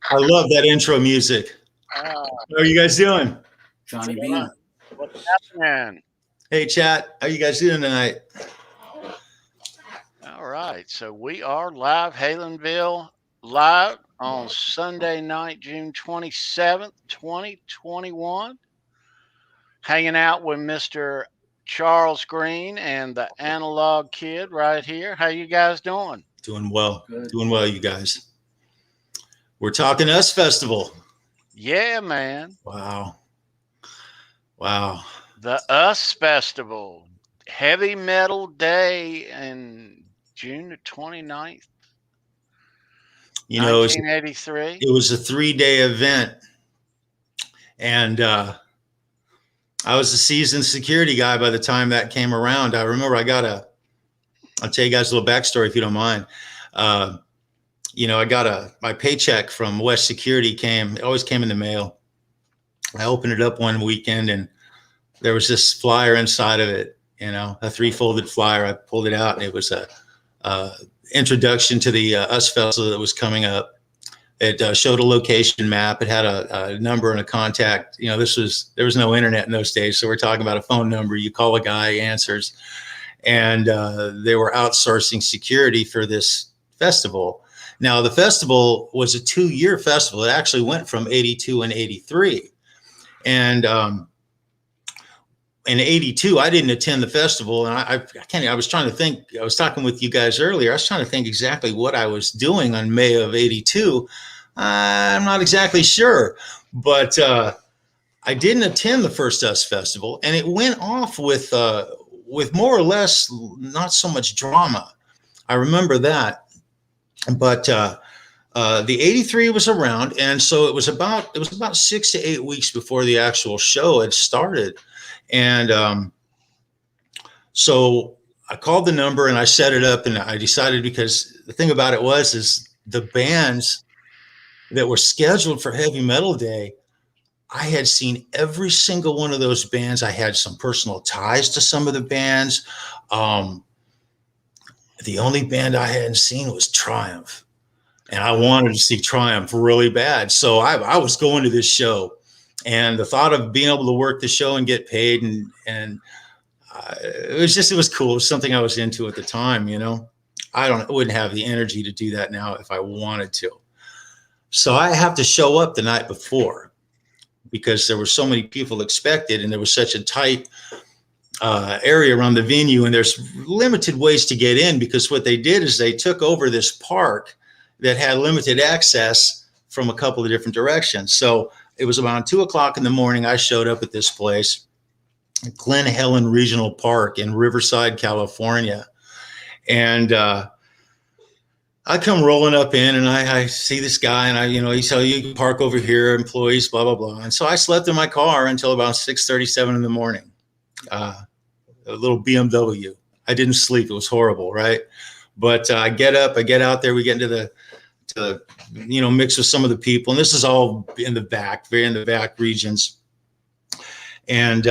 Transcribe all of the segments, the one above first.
I love that intro music. How are you guys doing? Johnny B. What's happening? Hey, chat. How you guys doing tonight? All right. So we are live, HALENVILLE, live on Sunday night, June 27th, 2021. Hanging out with Mr. Charles Greene and the Analog Kid right here. How you guys doing? Doing well. Good. Doing well, you guys. We're talking US Festival. Yeah, man. Wow. Wow. The US Festival. Heavy Metal Day in June the 29th. You know, 1983. it was a 3-day event. And I was a seasoned security guy by the time that came around. I remember I'll tell you guys a little backstory if you don't mind. You know, I got my paycheck from West Security it always came in the mail. I opened it up one weekend and there was this flyer inside of it, you know, a 3-folded flyer. I pulled it out and it was a introduction to the US Festival that was coming up. It showed a location map. It had a number and a contact. You know, there was no internet in those days. So we're talking about a phone number. You call a guy, he answers. And they were outsourcing security for this festival. Now, the festival was a 2-year festival. It actually went from 82 and 83. And in 82, I didn't attend the festival. And I was trying to think, I was talking with you guys earlier. I was trying to think exactly what I was doing on May of 82. I'm not exactly sure. But I didn't attend the first US Festival. And it went off with more or less not so much drama. I remember that. But the 83 was around, and so it was about 6 to 8 weeks before the actual show had started. And so I called the number and I set it up, and I decided, because the thing about it is the bands that were scheduled for Heavy Metal Day, I had seen every single one of those bands. I had some personal ties to some of the bands. The only band I hadn't seen was Triumph, and I wanted to see Triumph really bad. So I was going to this show, and the thought of being able to work the show and get paid and it was cool. It was something I was into at the time, you know. I wouldn't have the energy to do that now if I wanted to. So I have to show up the night before because there were so many people expected, and there was such a tight area around the venue, and there's limited ways to get in, because what they did is they took over this park that had limited access from a couple of different directions. So it was about 2 o'clock in the morning. I showed up at this place, Glen Helen Regional Park in Riverside, California. And I come rolling up in, and I see this guy, and he said, you can park over here, employees, blah, blah, blah. And so I slept in my car until about 6:37 in the morning. A little BMW. I didn't sleep. It was horrible, right? But I get up, I get out there, we get into the mix with some of the people, and this is all in the back, very in the back regions. And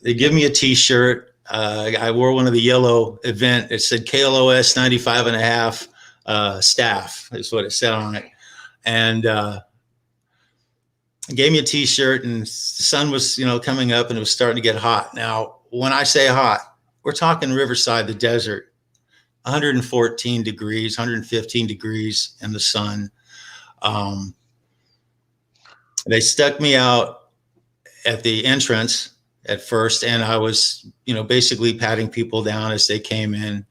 they give me a T-shirt. I wore one of the yellow event. It said KLOS 95.5 staff is what it said on it. And gave me a T-shirt, and the sun was, coming up, and it was starting to get hot. Now, when I say hot, we're talking Riverside, the desert, 114 degrees, 115 degrees in the sun. They stuck me out at the entrance at first, and I was, basically patting people down as they came in.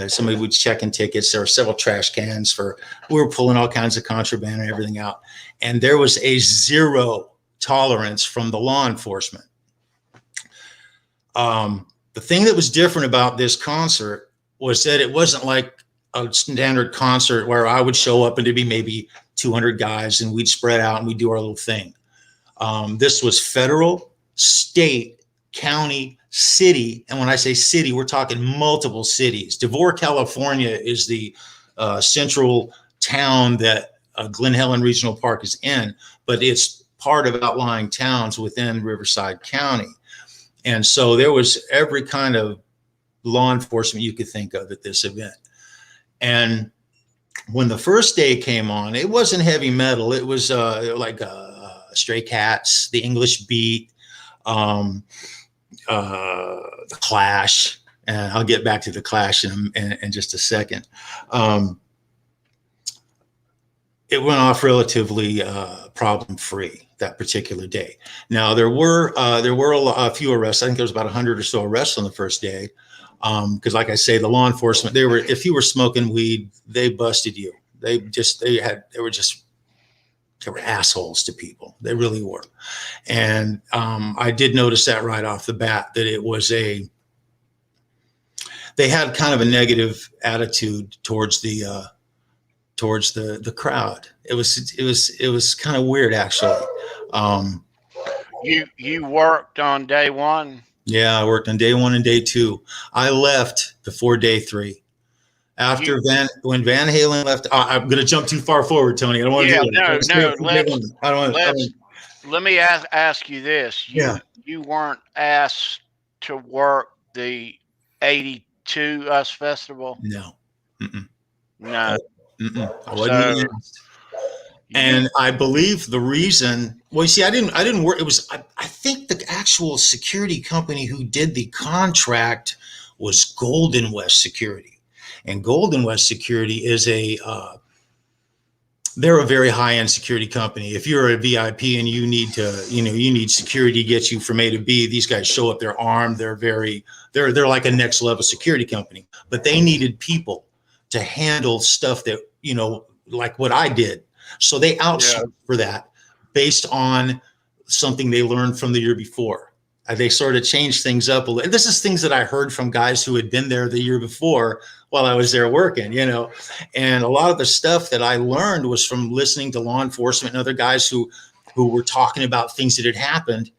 Somebody would check in tickets. There were several trash cans we were pulling all kinds of contraband and everything out. And there was a zero tolerance from the law enforcement. The thing that was different about this concert was that it wasn't like a standard concert where I would show up and there'd be maybe 200 guys and we'd spread out and we'd do our little thing. This was federal, state, county, city. And when I say city, we're talking multiple cities. Devore, California is the central town that Glen Helen Regional Park is in, but it's part of outlying towns within Riverside County. And so there was every kind of law enforcement you could think of at this event. And when the first day came on, it wasn't heavy metal. It was like Stray Cats, the English Beat, the Clash. And I'll get back to the Clash in just a second. It went off relatively problem-free that particular day. Now there were a few arrests. I think there was about 100 or so arrests on the first day, because, like I say, the law enforcement, if you were smoking weed, they busted you. They were assholes to people. They really were. And I did notice that right off the bat, that they had kind of a negative attitude towards the crowd. It was kind of weird, actually. You worked on day one? Yeah, I worked on day one and day two. I left before day three. After when Van Halen left, I'm going to jump too far forward, Tony. I don't want to do that. Let me ask you this. You weren't asked to work the 82 US Festival? No. Mm-mm. No. Mm-mm. I wasn't even asked. And I believe the reason, well, you see, I didn't work. It was, I think the actual security company who did the contract was Golden West Security. And Golden West Security is they're a very high-end security company. If you're a VIP and you need security to get you from A to B, these guys show up, they're armed, they're like a next level security company, but they needed people to handle stuff that, like what I did. So they outsourced for that based on something they learned from the year before. They sort of changed things up a little. This is things that I heard from guys who had been there the year before while I was there working, and a lot of the stuff that I learned was from listening to law enforcement and other guys who were talking about things that had happened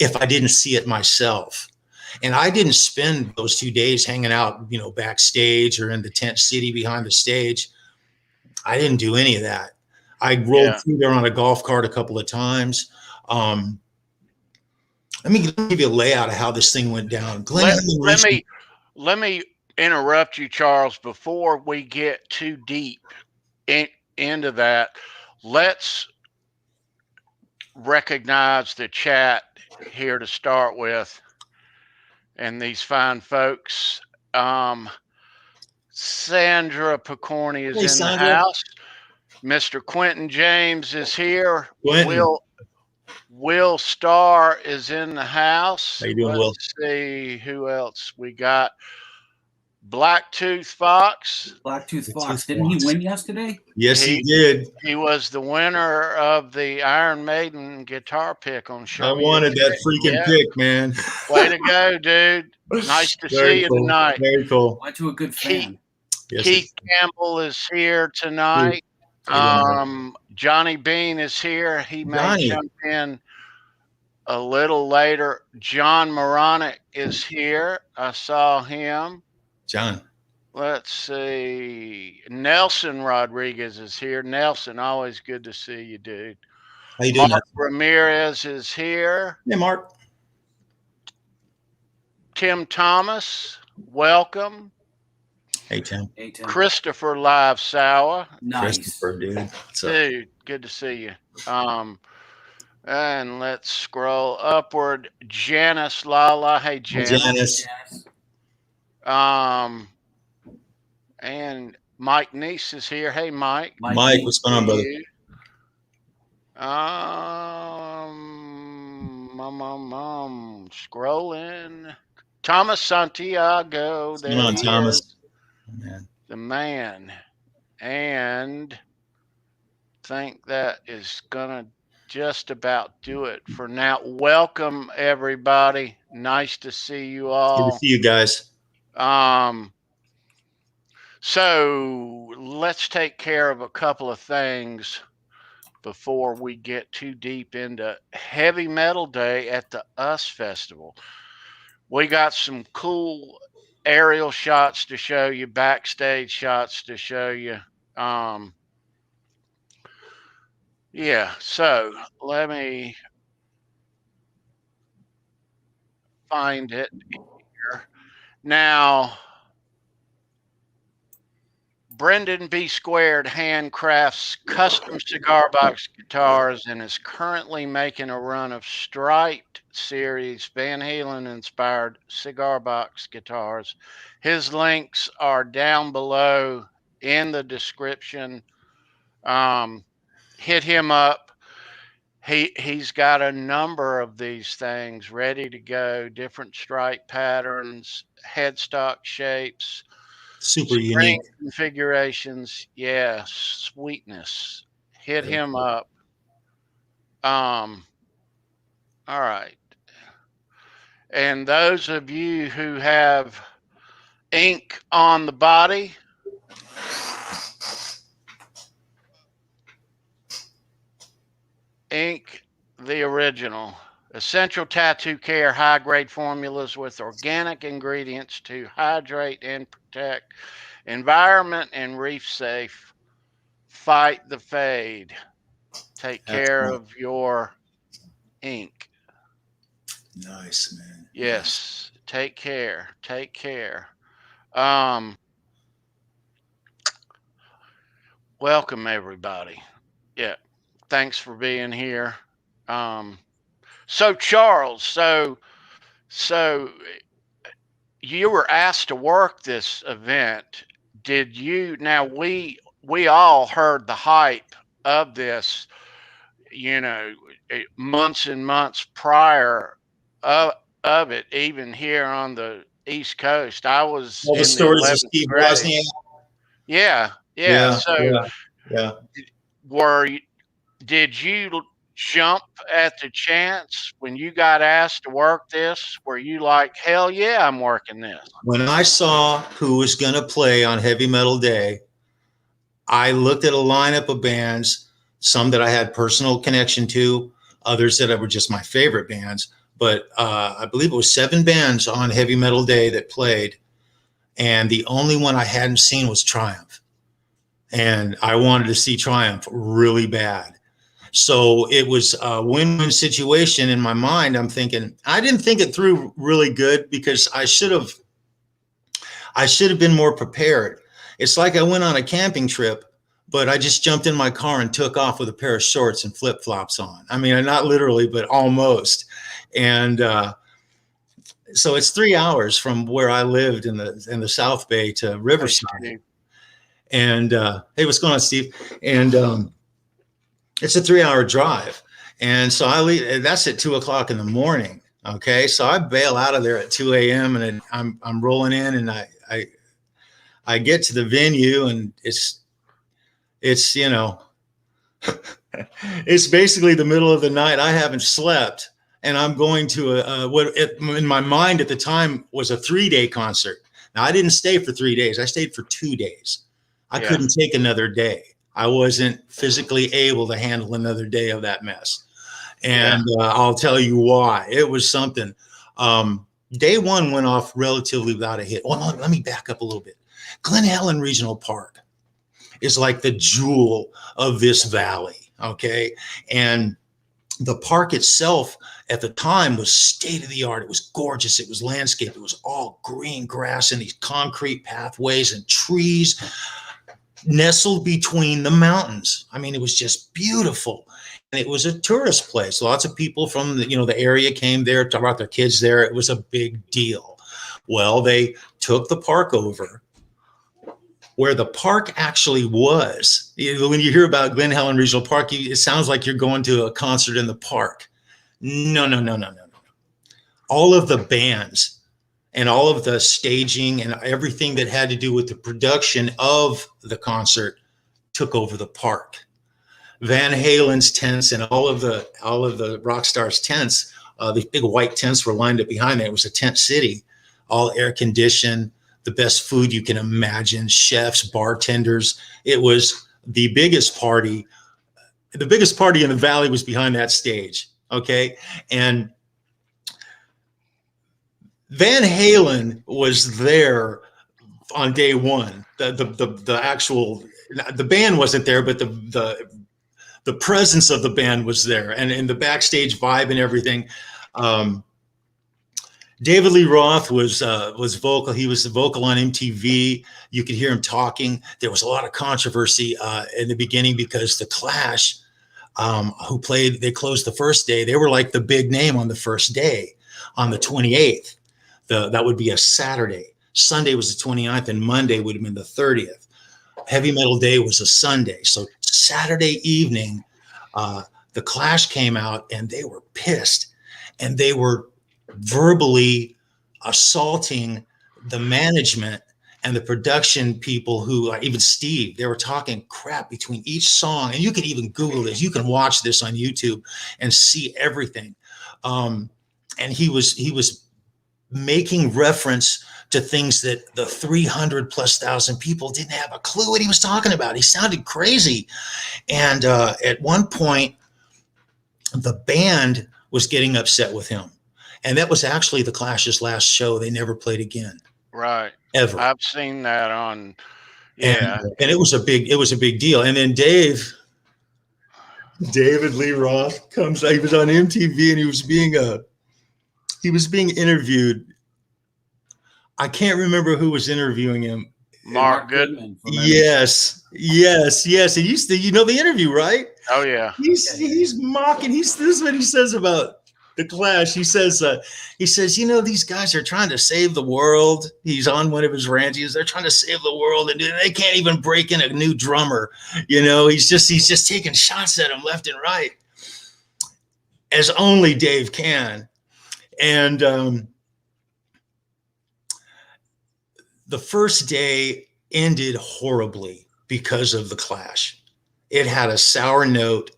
if I didn't see it myself. And I didn't spend those 2 days hanging out, backstage or in the tent city behind the stage. I didn't do any of that. I rolled through there on a golf cart a couple of times. Let me give you a layout of how this thing went down. Let me interrupt you, Charles, before we get too deep into that. Let's recognize the chat here to start with, and these fine folks. Sandra Picorni is in the house. Mr. Quentin James is here. Will Starr is in the house. How you doing, Will? Let's see who else we got. Blacktooth Fox. Didn't he win yesterday? Yes, he did. He was the winner of the Iron Maiden guitar pick on show. I wanted that freaking pick, man. Way to go, dude. Nice to see you tonight. Very cool. Went to a good fan. Keith Campbell is here tonight. Johnny Bean is here. He may jump in a little later. John Moronic is here. I saw him. John. Let's see. Nelson Rodriguez is here. Nelson, always good to see you, dude. How you doing? Mark Ramirez is here. Hey, Mark. Tim Thomas, welcome. Hey, Tim. Christopher Live Sour. Nice. Christopher, dude. Dude, good to see you. And let's scroll upward. Janice Lala. Hey, Janice. And Mike Neese is here. Hey, Mike. What's going on, brother? Scrolling. Thomas Santiago. What's going on, Thomas? Is. Man. The man. And think that is gonna just about do it for now. Welcome everybody. Nice to see you all. Good to see you guys. So let's take care of a couple of things before we get too deep into Heavy Metal Day at the US Festival. We got some cool aerial shots to show you, backstage shots to show you. Yeah, so let me find it here. Now, Brendan B. Squared handcrafts custom cigar box guitars and is currently making a run of striped series Van Halen inspired cigar box guitars. His links are down below in the description. Hit him up. He's got a number of these things ready to go, different stripe patterns, headstock shapes. Super unique configurations. Yeah, sweetness. Hit him up. All right. And those of you who have ink on the body, ink the original. Essential tattoo care, high-grade formulas with organic ingredients to hydrate and protect. Environment and reef safe. Fight the fade. Take care of your ink. Nice, man. Yes. Nice. Take care. Take care. Welcome, everybody. Yeah. Thanks for being here. So Charles, so you were asked to work this event. Did you? Now we all heard the hype of this, you know, months and months prior of it, even here on the East Coast. I was all the stories of Steve Wozniak. Yeah. So did you jump at the chance when you got asked to work this? Were you like, hell yeah, I'm working this? When I saw who was going to play on Heavy Metal Day, I looked at a lineup of bands, some that I had personal connection to, others that were just my favorite bands. But I believe it was 7 bands on Heavy Metal Day that played. And the only one I hadn't seen was Triumph. And I wanted to see Triumph really bad. So it was a win-win situation in my mind. I'm thinking, I didn't think it through really good because I should have been more prepared. It's like I went on a camping trip, but I just jumped in my car and took off with a pair of shorts and flip-flops on. I mean, not literally, but almost. And so it's 3 hours from where I lived in the South Bay to Riverside. And hey, what's going on, Steve? And it's a 3-hour drive. And so I leave, that's at 2 o'clock in the morning. Okay. So I bail out of there at 2 a.m. and I'm rolling in, and I get to the venue, and it's, you know, it's basically the middle of the night. I haven't slept, and I'm going to what in my mind at the time was a 3-day concert. Now I didn't stay for 3 days. I stayed for 2 days. I couldn't take another day. I wasn't physically able to handle another day of that mess. And I'll tell you why. It was something. Day one went off relatively without a hit. Well, let me back up a little bit. Glen Helen Regional Park is like the jewel of this valley, okay? And the park itself at the time was state of the art. It was gorgeous. It was landscape. It was all green grass and these concrete pathways and trees nestled between the mountains. I mean, it was just beautiful. And it was a tourist place. Lots of people from the area came there to brought their kids there. It was a big deal. Well, they took the park over where the park actually was. When you hear about Glen Helen Regional Park, it sounds like you're going to a concert in the park. No, no, no, no, no, no. All of the bands and all of the staging and everything that had to do with the production of the concert took over the park. Van Halen's tents and all of the rock stars' tents, the big white tents were lined up behind it. It was a tent city, all air conditioned, the best food you can imagine, chefs, bartenders. It was the biggest party. The biggest party in the valley was behind that stage. Okay. And Van Halen was there on day one. The actual, the band wasn't there, but the presence of the band was there, and the backstage vibe and everything. David Lee Roth was vocal. He was the vocal on MTV. You could hear him talking. There was a lot of controversy in the beginning because the Clash, they closed the first day. They were like the big name on the first day, on the 28th. That would be a Saturday. Sunday was the 29th, and Monday would have been the 30th. Heavy Metal Day was a Sunday. So Saturday evening, the Clash came out and they were pissed, and they were verbally assaulting the management and the production people who, even Steve, they were talking crap between each song. And you can even Google this. You can watch this on YouTube and see everything. And he was making reference to things that the 300,000+ people didn't have a clue what he was talking about. He sounded crazy. And at one point, the band was getting upset with him. And that was actually the Clash's last show. They never played again. Right. Ever. I've seen that on, yeah. And it was a big deal. And then David Lee Roth comes, he was on MTV and he was being interviewed. I can't remember who was interviewing him. Mark Goodman. Yes. And you know the interview, right? Oh yeah. He's mocking. This is what he says about the Clash. He says, these guys are trying to save the world. He's on one of his rants. They're trying to save the world, and they can't even break in a new drummer. He's just taking shots at him left and right, as only Dave can. And the first day ended horribly because of the Clash. It had a sour note,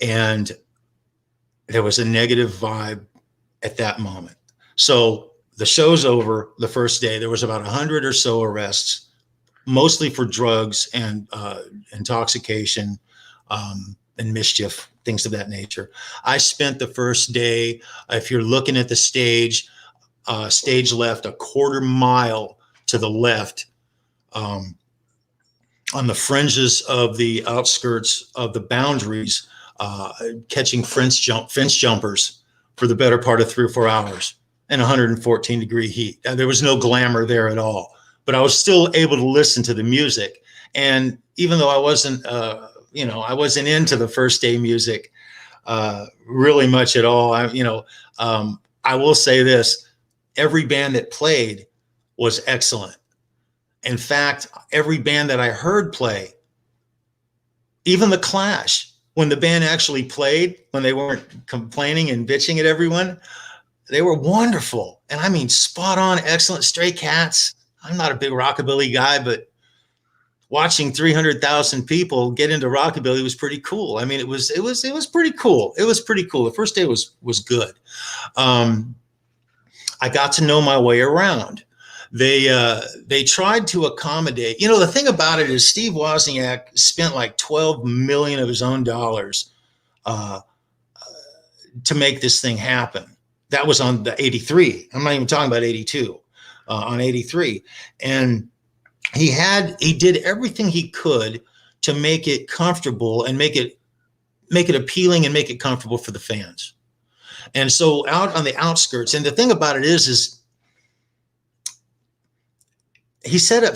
and there was a negative vibe at that moment. So the show's over the first day. There was about 100 or so arrests, mostly for drugs and intoxication and mischief, things of that nature. I spent the first day, if you're looking at the stage left a quarter mile to the left, on the fringes of the outskirts of the boundaries, catching fence jumpers for the better part of 3 or 4 hours in 114-degree heat. There was no glamour there at all, but I was still able to listen to the music. And even though I wasn't into the first day music really much at all, I will say this: every band that played was excellent. In fact, every band that I heard play, even the Clash, when the band actually played, when they weren't complaining and bitching at everyone, they were wonderful. And I mean, spot on, excellent. Stray Cats. I'm not a big rockabilly guy, but watching 300,000 people get into rockabilly was pretty cool. I mean, it was pretty cool. It was pretty cool. The first day was good. I got to know my way around. They tried to accommodate. The thing about it is Steve Wozniak spent like $12 million of his own dollars to make this thing happen. That was on the 83. I'm not even talking about 82, on 83. And he did everything he could to make it comfortable and make it appealing and make it comfortable for the fans. And so out on the outskirts, and the thing about it is he set up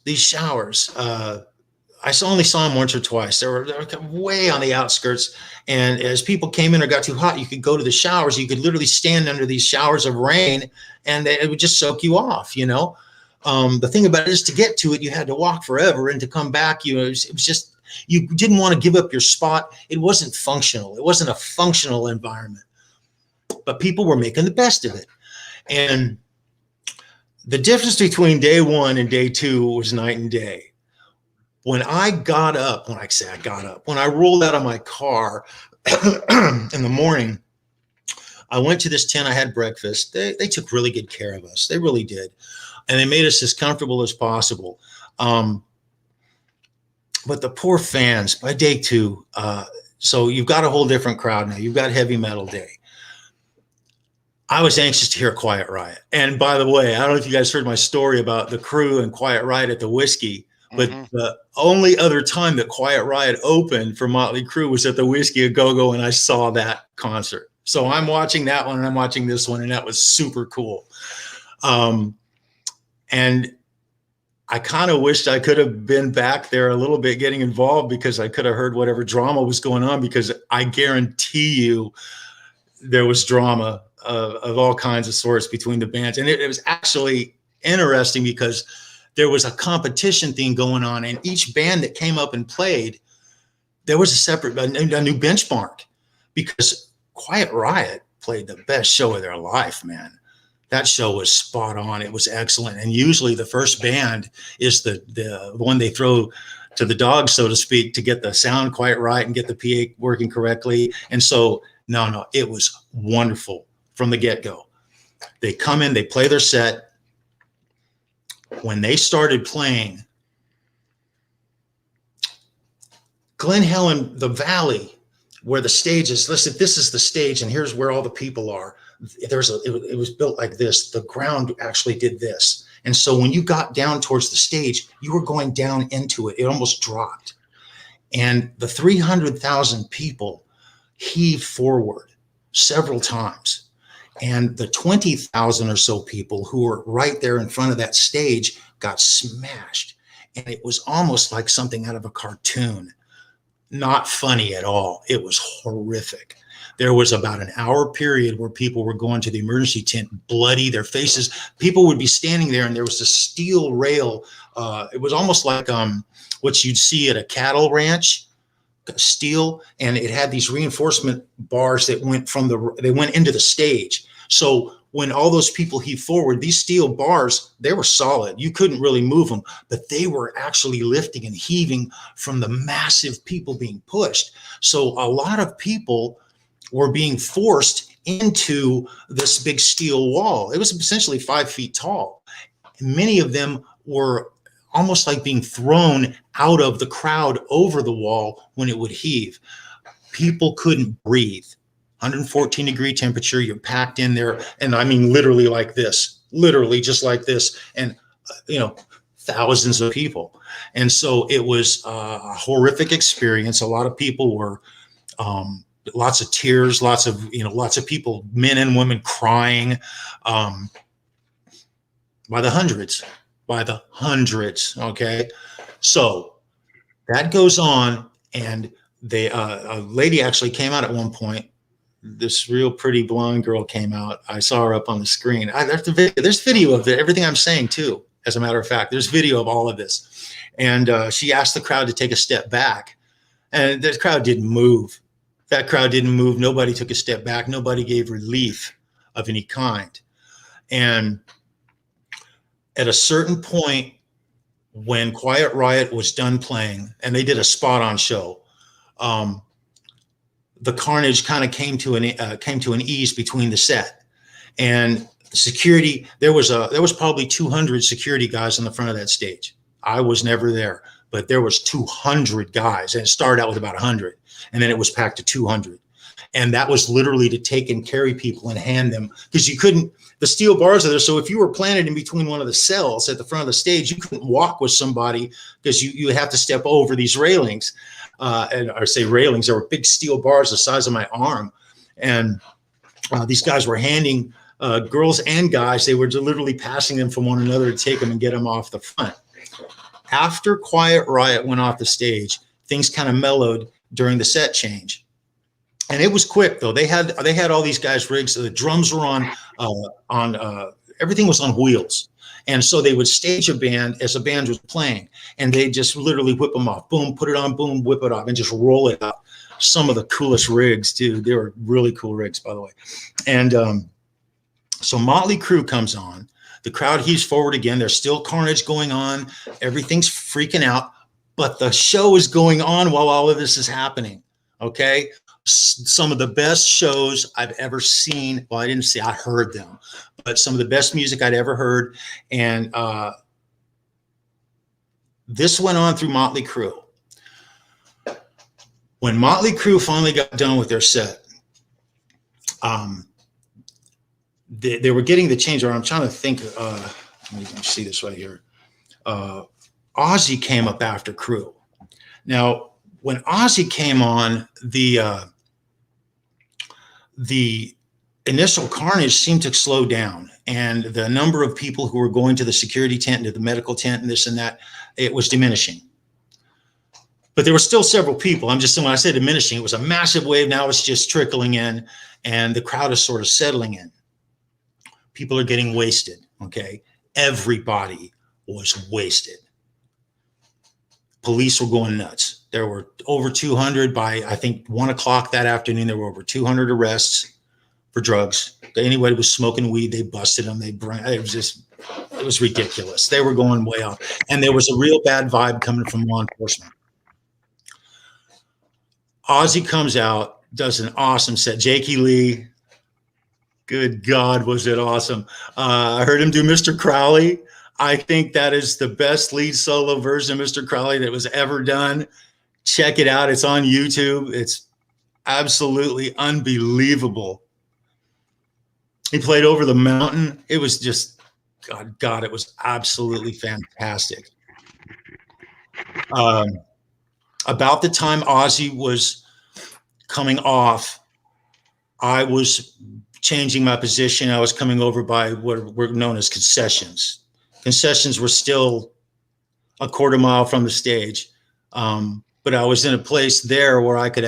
these showers. I only saw him once or twice. They were way on the outskirts. And as people came in or got too hot, you could go to the showers. You could literally stand under these showers of rain, and it would just soak you off, The thing about it is, to get to it, you had to walk forever, and to come back, it was just You didn't want to give up your spot. It wasn't functional. It wasn't a functional environment, but people were making the best of it. And the difference between day one and day two was night and day. When I got up, when I rolled out of my car in the morning, I went to this tent. I had breakfast. They took really good care of us. They really did. And they made us as comfortable as possible. But the poor fans by day two, so you've got a whole different crowd now. You've got Heavy Metal Day. I was anxious to hear Quiet Riot. And by the way, I don't know if you guys heard my story about the crew and Quiet Riot at the Whiskey, but the only other time that Quiet Riot opened for Motley Crue was at the Whiskey A Go-Go, and I saw that concert. So I'm watching that one and I'm watching this one, and that was super cool. And I kind of wished I could have been back there a little bit getting involved, because I could have heard whatever drama was going on, because I guarantee you there was drama of all kinds of sorts between the bands. And it was actually interesting because there was a competition thing going on, and each band that came up and played, there was a new benchmark, because Quiet Riot played the best show of their life, man. That show was spot on. It was excellent. And usually the first band is the one they throw to the dogs, so to speak, to get the sound quite right and get the PA working correctly. And so, no, it was wonderful from the get-go. They come in, they play their set. When they started playing, Glen Helen, the valley where the stage is, listen, this is the stage, and here's where all the people are. It was built like this. The ground actually did this. And so when you got down towards the stage, you were going down into it. It almost dropped. And the 300,000 people heaved forward several times. And the 20,000 or so people who were right there in front of that stage got smashed. And it was almost like something out of a cartoon. Not funny at all. It was horrific. There was about an hour period where people were going to the emergency tent, bloody, their faces. People would be standing there, and there was a steel rail. It was almost like what you'd see at a cattle ranch, steel, and it had these reinforcement bars that went into the stage. So when all those people heaved forward, these steel bars, they were solid. You couldn't really move them, but they were actually lifting and heaving from the massive people being pushed. So a lot of people were being forced into this big steel wall. It was essentially 5 feet tall. Many of them were almost like being thrown out of the crowd over the wall when it would heave. People couldn't breathe. 114-degree temperature, you're packed in there. And I mean, literally like this, literally just like this. And, thousands of people. And so it was a horrific experience. A lot of people were, lots of tears, lots of people, men and women crying, by the hundreds. Okay. So that goes on. And a lady actually came out at one point. This real pretty blonde girl came out. I saw her up on the screen. There's video of it, everything I'm saying too. As a matter of fact, there's video of all of this. And she asked the crowd to take a step back, and the crowd didn't move. That crowd didn't move. Nobody took a step back. Nobody gave relief of any kind. And at a certain point, when Quiet Riot was done playing, and they did a spot-on show, the carnage kind of came to an ease between the set. And security, there was probably 200 security guys on the front of that stage. I was never there, but there was 200 guys, and it started out with about 100. And then it was packed to 200. And that was literally to take and carry people and hand them, because the steel bars are there. So if you were planted in between one of the cells at the front of the stage, you couldn't walk with somebody, because you have to step over these railings. Railings, there were big steel bars the size of my arm. And these guys were handing girls and guys, they were literally passing them from one another to take them and get them off the front. After Quiet Riot went off the stage, things kind of mellowed during the set change. And it was quick though. They had all these guys rigged. So the drums were on everything was on wheels. And so they would stage a band as a band was playing, and they just literally whip them off. Boom, put it on, boom, whip it off, and just roll it out. Some of the coolest rigs, dude. They were really cool rigs, by the way. And so Motley Crue comes on. The crowd heaves forward again. There's still carnage going on. Everything's freaking out. But the show is going on while all of this is happening, okay? Some of the best shows I've ever seen. Well, I didn't see, I heard them. But some of the best music I'd ever heard. And this went on through Motley Crue. When Motley Crue finally got done with their set, they were getting the change around. I'm trying to think. Let me see this right here. Ozzy came up after Crue. Now, when Ozzy came on, the initial carnage seemed to slow down, and the number of people who were going to the security tent and to the medical tent and this and that, it was diminishing. But there were still several people. I'm just saying, when I say diminishing, it was a massive wave. Now it's just trickling in, and the crowd is sort of settling in. People are getting wasted, okay? Everybody was wasted. Police were going nuts. There were over 200 by, I think, 1 o'clock that afternoon. There were over 200 arrests for drugs. Anybody was smoking weed, they busted them. It was ridiculous. They were going way off. And there was a real bad vibe coming from law enforcement. Ozzy comes out, does an awesome set. Jakey Lee, good God, was it awesome. I heard him do Mr. Crowley. I think that is the best lead solo version of Mr. Crowley that was ever done. Check it out. It's on YouTube. It's absolutely unbelievable. He played Over the Mountain. It was just, God, it was absolutely fantastic. About the time Ozzy was coming off, I was changing my position. I was coming over by what were known as concessions. Concessions were still a quarter mile from the stage. But I was in a place there where I could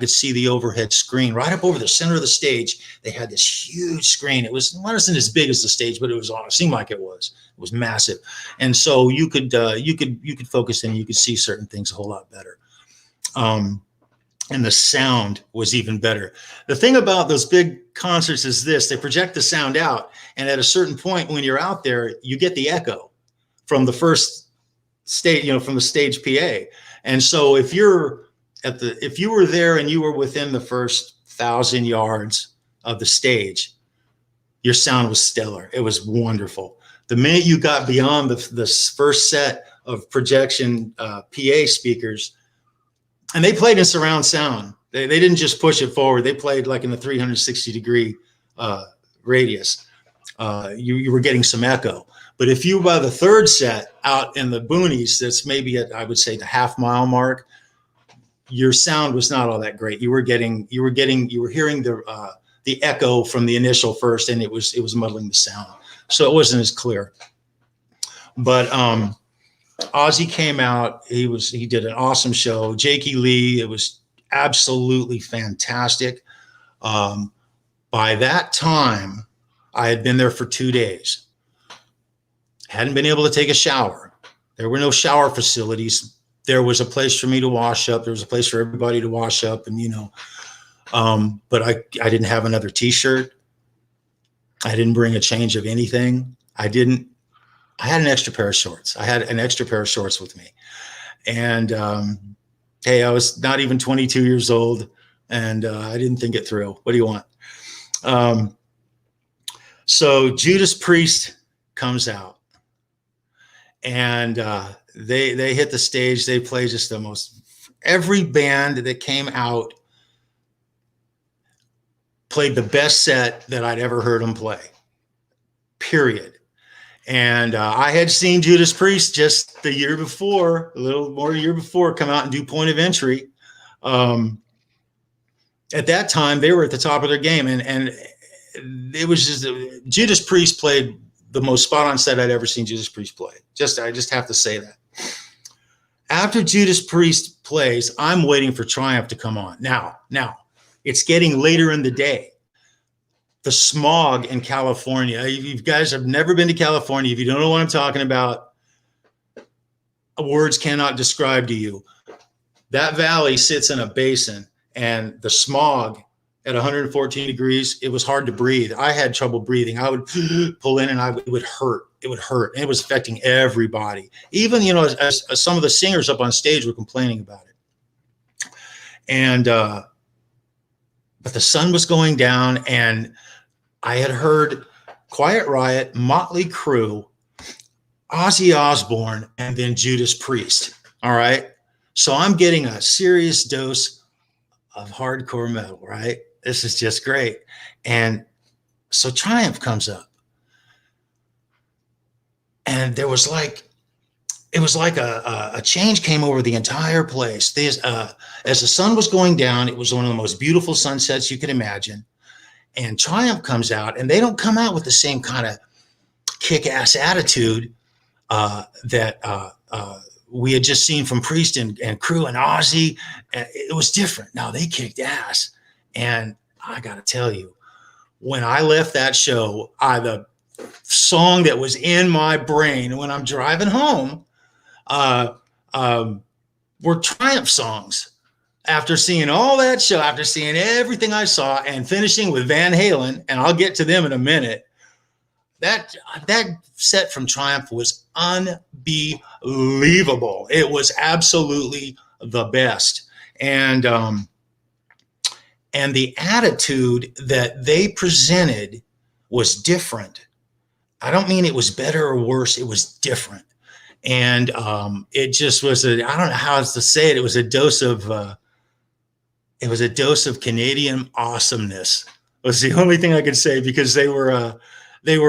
see the overhead screen right up over the center of the stage. They had this huge screen. It wasn't as big as the stage, but it seemed like it was. It was massive. And so you could focus in, you could see certain things a whole lot better. And the sound was even better. The thing about those big concerts is this: they project the sound out, and at a certain point when you're out there, you get the echo from the first stage, from the stage PA. And so if you were there and you were within the first 1,000 yards of the stage, your sound was stellar. It was wonderful. The minute you got beyond the first set of projection PA speakers, and they played in surround sound. They didn't just push it forward. They played like in a 360-degree radius. You were getting some echo. But if you were by the third set out in the boonies, that's maybe at, I would say, the half-mile mark, your sound was not all that great. You were hearing the echo from the initial first, and it was muddling the sound. So it wasn't as clear. But Ozzy came out. He did an awesome show. Jakey Lee, it was absolutely fantastic. By that time, I had been there for 2 days. Hadn't been able to take a shower. There were no shower facilities. There was a place for me to wash up. There was a place for everybody to wash up, and but I didn't have another T-shirt. I didn't bring a change of anything. I had an extra pair of shorts. I had an extra pair of shorts with me. And hey, I was not even 22 years old, and I didn't think it through. What do you want? So Judas Priest comes out, and they hit the stage. They play just the most. Every band that came out played the best set that I'd ever heard them play, period. And I had seen Judas Priest just the year before, a little more year before, come out and do Point of Entry. At that time, they were at the top of their game. And it was just, Judas Priest played the most spot-on set I'd ever seen Judas Priest play. I just have to say that. After Judas Priest plays, I'm waiting for Triumph to come on. Now, it's getting later in the day. the smog in California. If you guys have never been to California, if you don't know what I'm talking about, words cannot describe to you. That valley sits in a basin, and the smog at 114 degrees, it was hard to breathe. I had trouble breathing. I would pull in and it would hurt. It would hurt. And it was affecting everybody. Even, as some of the singers up on stage were complaining about it. And, but the sun was going down, and I had heard Quiet Riot, Motley Crue, Ozzy Osbourne, and then Judas Priest. All right. So I'm getting a serious dose of hardcore metal, right? This is just great. And so Triumph comes up, and it was like a change came over the entire place. As the sun was going down, it was one of the most beautiful sunsets you could imagine. And Triumph comes out, and they don't come out with the same kind of kick-ass attitude that we had just seen from Priest and Crew and Ozzy. It was different. Now they kicked ass. And I got to tell you, when I left that show, the song that was in my brain when I'm driving home were Triumph songs. After seeing all that show, after seeing everything I saw, and finishing with Van Halen, and I'll get to them in a minute, that set from Triumph was unbelievable. It was absolutely the best. And the attitude that they presented was different. I don't mean it was better or worse. It was different. And it just was I don't know how else to say it. It was a dose of Canadian awesomeness. Was the only thing I could say, because they were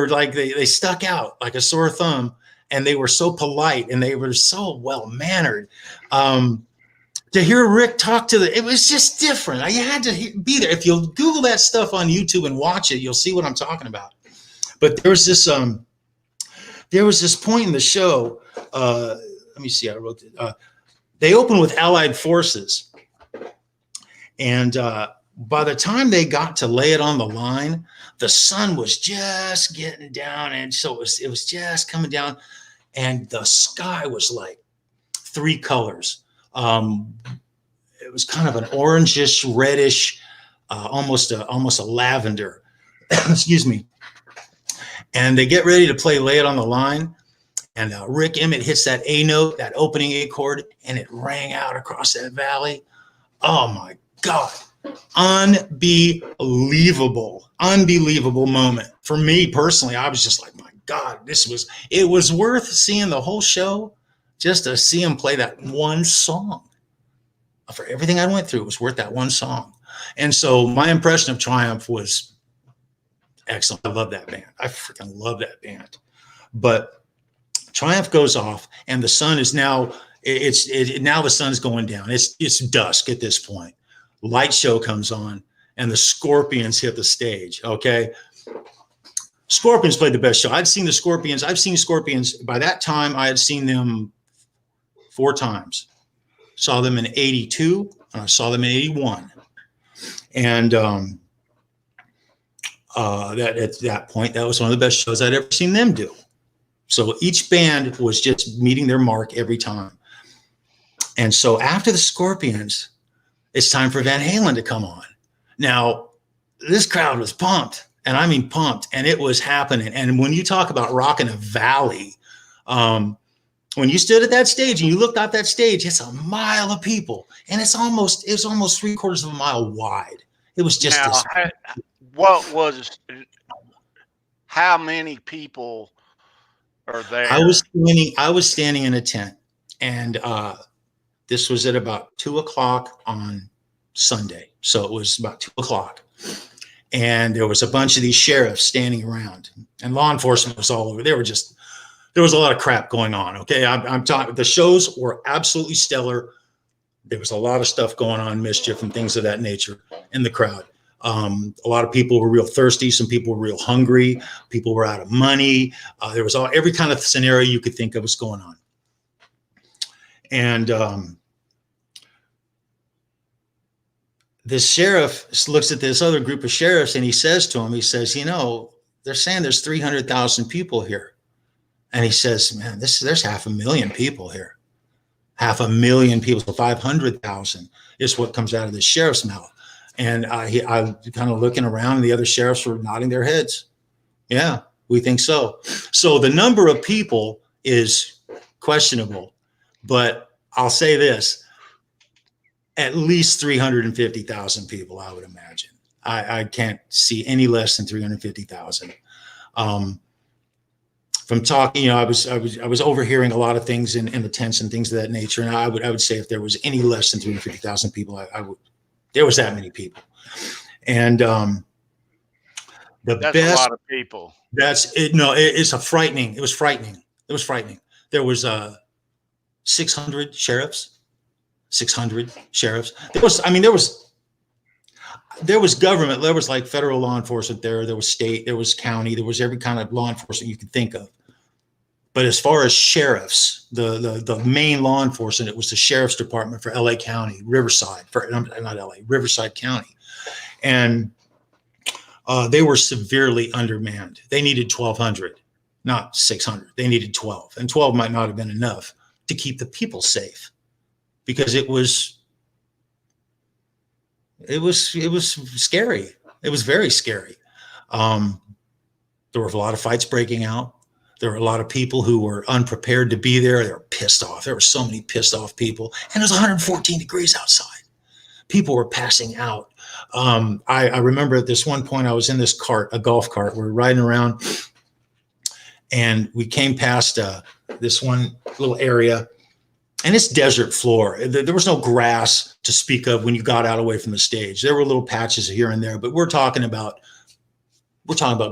like, they stuck out like a sore thumb, and they were so polite, and they were so well-mannered. To hear Rick talk it was just different. You had to be there. If you'll Google that stuff on YouTube and watch it, you'll see what I'm talking about. But there was this point in the show. Let me see. I wrote it. They opened with Allied Forces, and by the time they got to Lay It on the Line, the sun was just getting down, and so it was just coming down, and the sky was like three colors. It was kind of an orangish, reddish, almost a lavender. Excuse me. And they get ready to play Lay It on the Line, and Rick Emmett hits that A note, that opening A chord, and it rang out across that valley. Oh my God. Unbelievable moment. For me personally, I was just like, my God, it was worth seeing the whole show just to see him play that one song. For everything I went through, it was worth that one song. And so my impression of Triumph was excellent. I love that band. I freaking love that band. But Triumph goes off, and the sun is now, now the sun's going down. It's dusk at this point. Light show comes on, and the Scorpions hit the stage. Okay. Scorpions played the best show. I've seen Scorpions. By that time, I had seen them 4 times. Saw them in 82, and I saw them in 81. And at that point, that was one of the best shows I'd ever seen them do. So each band was just meeting their mark every time. And so after the Scorpions, it's time for Van Halen to come on. Now, this crowd was pumped, and I mean pumped, and it was happening. And when you talk about rocking a valley, when you stood at that stage and you looked out that stage, it's a mile of people, and it was almost 3/4 of a mile wide. It was just how many people are there? I was standing in a tent, and this was at about 2:00 on Sunday. So it was about 2:00, and there was a bunch of these sheriffs standing around, and law enforcement was all over. There was a lot of crap going on. Okay. I'm talking, the shows were absolutely stellar. There was a lot of stuff going on, mischief and things of that nature in the crowd. A lot of people were real thirsty. Some people were real hungry. People were out of money. There was every kind of scenario you could think of was going on. And this sheriff looks at this other group of sheriffs and he says to him, he says, you know, they're saying there's 300,000 people here. And he says, man, there's 500,000 people here. 500,000 people, so 500,000 is what comes out of the sheriff's mouth. And I kind of looking around, and the other sheriffs were nodding their heads. Yeah, we think so. So the number of people is questionable, but I'll say this, at least 350,000 people, I would imagine. I can't see any less than 350,000. From talking, you know, I was overhearing a lot of things in the tents and things of that nature, and I would say if there was any less than 350,000 people, there was that many people, and that's a lot of people. That's it. No, it's a frightening. It was frightening. It was frightening. There was 600 sheriffs. 600 sheriffs. There was government. There was like federal law enforcement there. There was state. There was county. There was every kind of law enforcement you could think of. But as far as sheriffs, the main law enforcement, it was the sheriff's department for LA County, Riverside, not LA, Riverside County. And they were severely undermanned. They needed 1,200, not 600. They needed 12. And 12 might not have been enough to keep the people safe, because it was scary. It was very scary. There were a lot of fights breaking out. There were a lot of people who were unprepared to be there. They were pissed off. There were so many pissed off people, and it was 114 degrees outside. People were passing out. I remember at this one point I was in this cart, a golf cart. We were riding around, and we came past this one little area, and it's desert floor. There was no grass to speak of when you got out away from the stage. There were little patches here and there, but we're talking about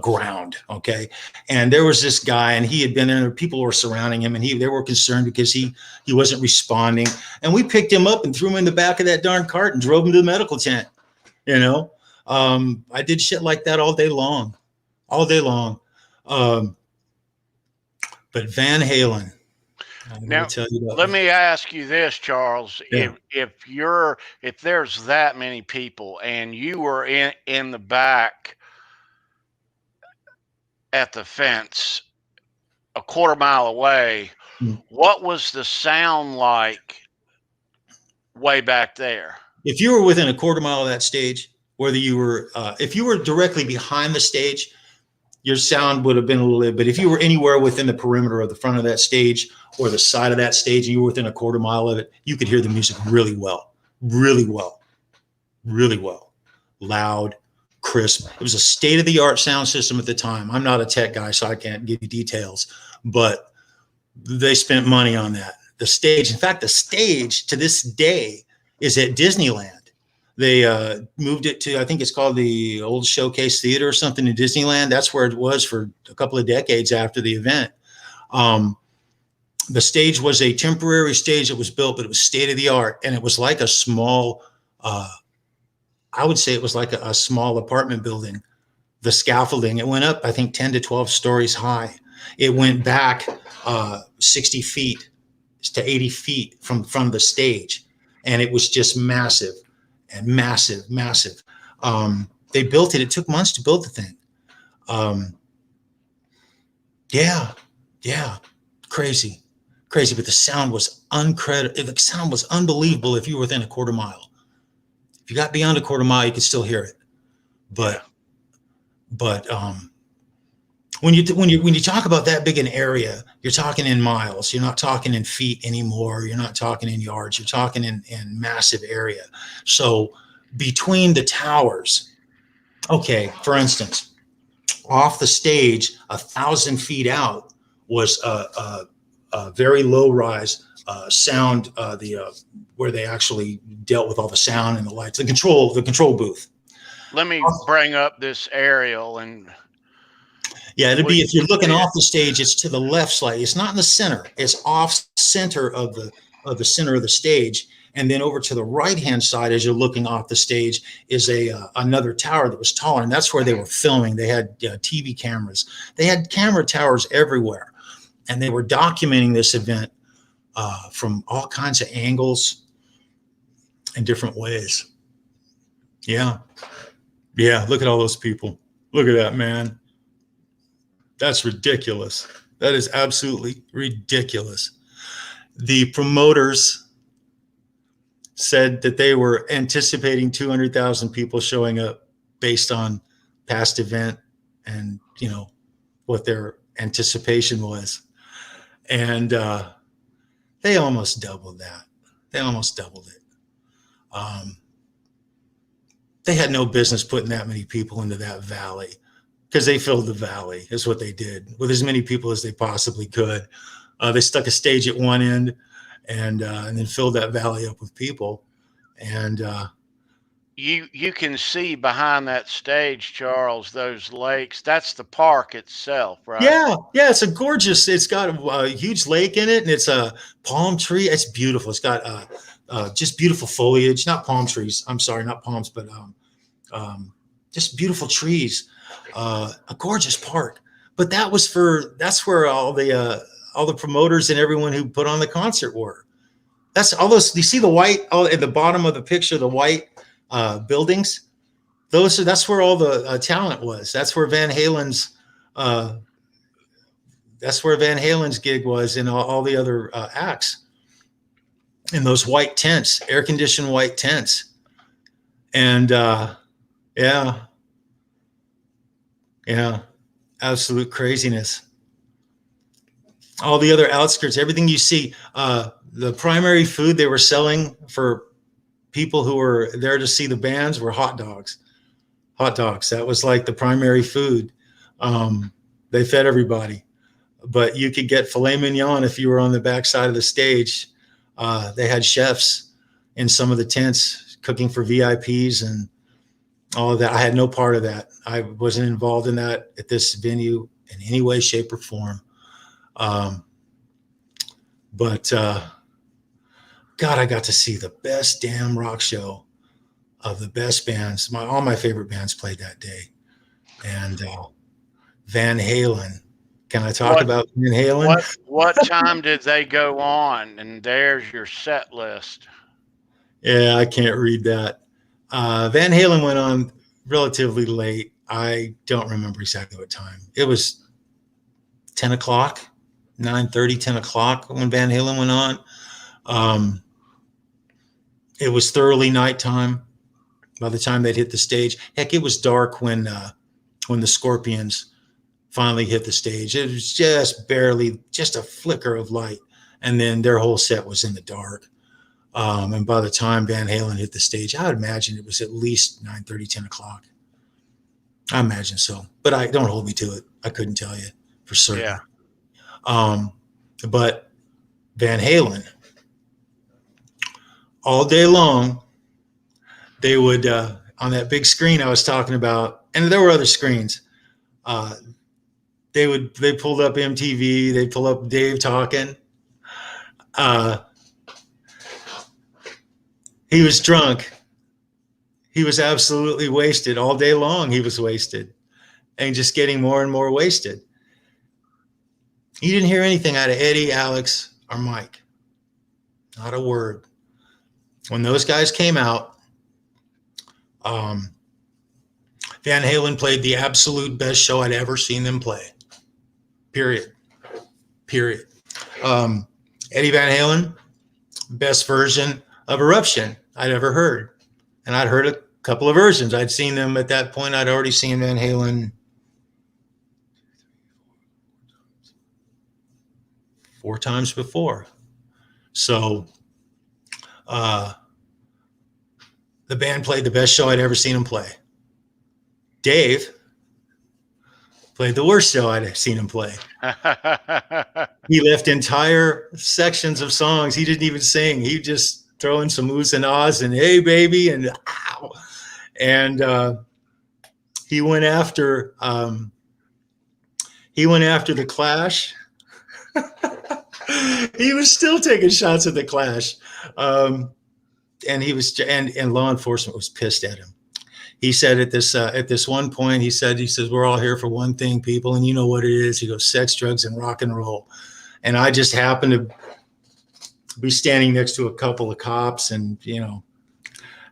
ground, okay? And there was this guy, and he had been there. People were surrounding him, and they were concerned because he wasn't responding. And we picked him up and threw him in the back of that darn cart and drove him to the medical tent. You know, I did shit like that all day long. But Van Halen. Now, let me ask you this, Charles. Yeah. If there's that many people and you were in the back at the fence a quarter mile away, what was the sound like way back there? If you were within a quarter mile of that stage, whether you were, if you were directly behind the stage, your sound would have been a little bit, but if you were anywhere within the perimeter of the front of that stage or the side of that stage and you were within a quarter mile of it, you could hear the music really well. Loud, crisp. It was a state-of-the-art sound system at the time. I'm not a tech guy, so I can't give you details, but they spent money on that. The stage, in fact, the stage to this day is at Disneyland. They moved it to, I think it's called the Old Showcase Theater or something in Disneyland. That's where it was for a couple of decades after the event. The stage was a temporary stage that was built, but it was state-of-the-art, and it was like a small, I would say it was like a small apartment building. The scaffolding, it went up, I think, 10 to 12 stories high. It went back 60 feet to 80 feet from the stage, and it was just massive. And massive. They built it. It took months to build the thing. Crazy. But the sound was the sound was unbelievable if you were within a quarter mile. If you got beyond a quarter mile, you could still hear it. But when you talk about that big an area, you're talking in miles. You're not talking in feet anymore. You're not talking in yards. You're talking in massive area. So between the towers, okay, for instance, off the stage, 1,000 feet out was a very low rise sound, where they actually dealt with all the sound and the lights, the control booth. Let me bring up this aerial and. Yeah, it'd be, if you're looking off the stage, it's to the left slightly. It's not in the center. It's off center of the center of the stage. And then over to the right-hand side, as you're looking off the stage, is another tower that was taller. And that's where they were filming. They had TV cameras. They had camera towers everywhere. And they were documenting this event from all kinds of angles and different ways. Yeah. Yeah. Look at all those people. Look at that, man. That's ridiculous. That is absolutely ridiculous. The promoters said that they were anticipating 200,000 people showing up based on past event and, what their anticipation was. And they almost doubled that. They almost doubled it. They had no business putting that many people into that valley, because they filled the valley is what they did with as many people as they possibly could. They stuck a stage at one end and then filled that valley up with people. And you can see behind that stage, Charles, those lakes. That's the park itself, right? yeah, it's it's got a huge lake in it, and it's a palm tree. It's beautiful. It's got just beautiful foliage, not palm trees. I'm sorry, not palms, but just beautiful trees. A gorgeous park. But that's where all the promoters and everyone who put on the concert were. That's all those. You see the white at the bottom of the picture, the white buildings. That's where all the talent was. That's where Van Halen's gig was, and all the other acts. In those white tents, air conditioned white tents, and yeah, absolute craziness. All the other outskirts, everything you see, the primary food they were selling for people who were there to see the bands were hot dogs. That was like the primary food. They fed everybody, but you could get filet mignon if you were on the backside of the stage. They had chefs in some of the tents cooking for VIPs and all of that. I had no part of that. I wasn't involved in that at this venue in any way, shape, or form. But God, I got to see the best damn rock show of the best bands. All my favorite bands played that day. And Van Halen. Can I talk about Van Halen? What time did they go on? And there's your set list. Yeah, I can't read that. Van Halen went on relatively late. I don't remember exactly what time. It was 10 o'clock, 9:30, 10 o'clock when Van Halen went on. It was thoroughly nighttime by the time they'd hit the stage. Heck, it was dark when the Scorpions finally hit the stage. It was just barely, just a flicker of light. And then their whole set was in the dark. And by the time Van Halen hit the stage, I would imagine it was at least 9:30, 10 o'clock. I imagine so, but don't hold me to it. I couldn't tell you for certain. Yeah. But Van Halen, all day long, they would, on that big screen I was talking about, and there were other screens, they pulled up MTV, they pull up Dave talking. He was drunk. He was absolutely wasted all day long. He was wasted and just getting more and more wasted. You didn't hear anything out of Eddie, Alex, or Mike. Not a word. When those guys came out, Van Halen played the absolute best show I'd ever seen them play. Period. Eddie Van Halen, best version of Eruption I'd ever heard. And I'd heard a couple of versions. I'd seen them at that point. I'd already seen Van Halen 4 times before. So the band played the best show I'd ever seen them play. Dave played the worst show I'd seen him play. He left entire sections of songs. He didn't even sing. He just throw in some oohs and ahs and hey baby and ow. And he went after the Clash. He was still taking shots at the Clash. And he was and law enforcement was pissed at him. He said at this one point, he says, we're all here for one thing, people, and you know what it is. He goes, sex, drugs, and rock and roll. And I just happened to be standing next to a couple of cops, and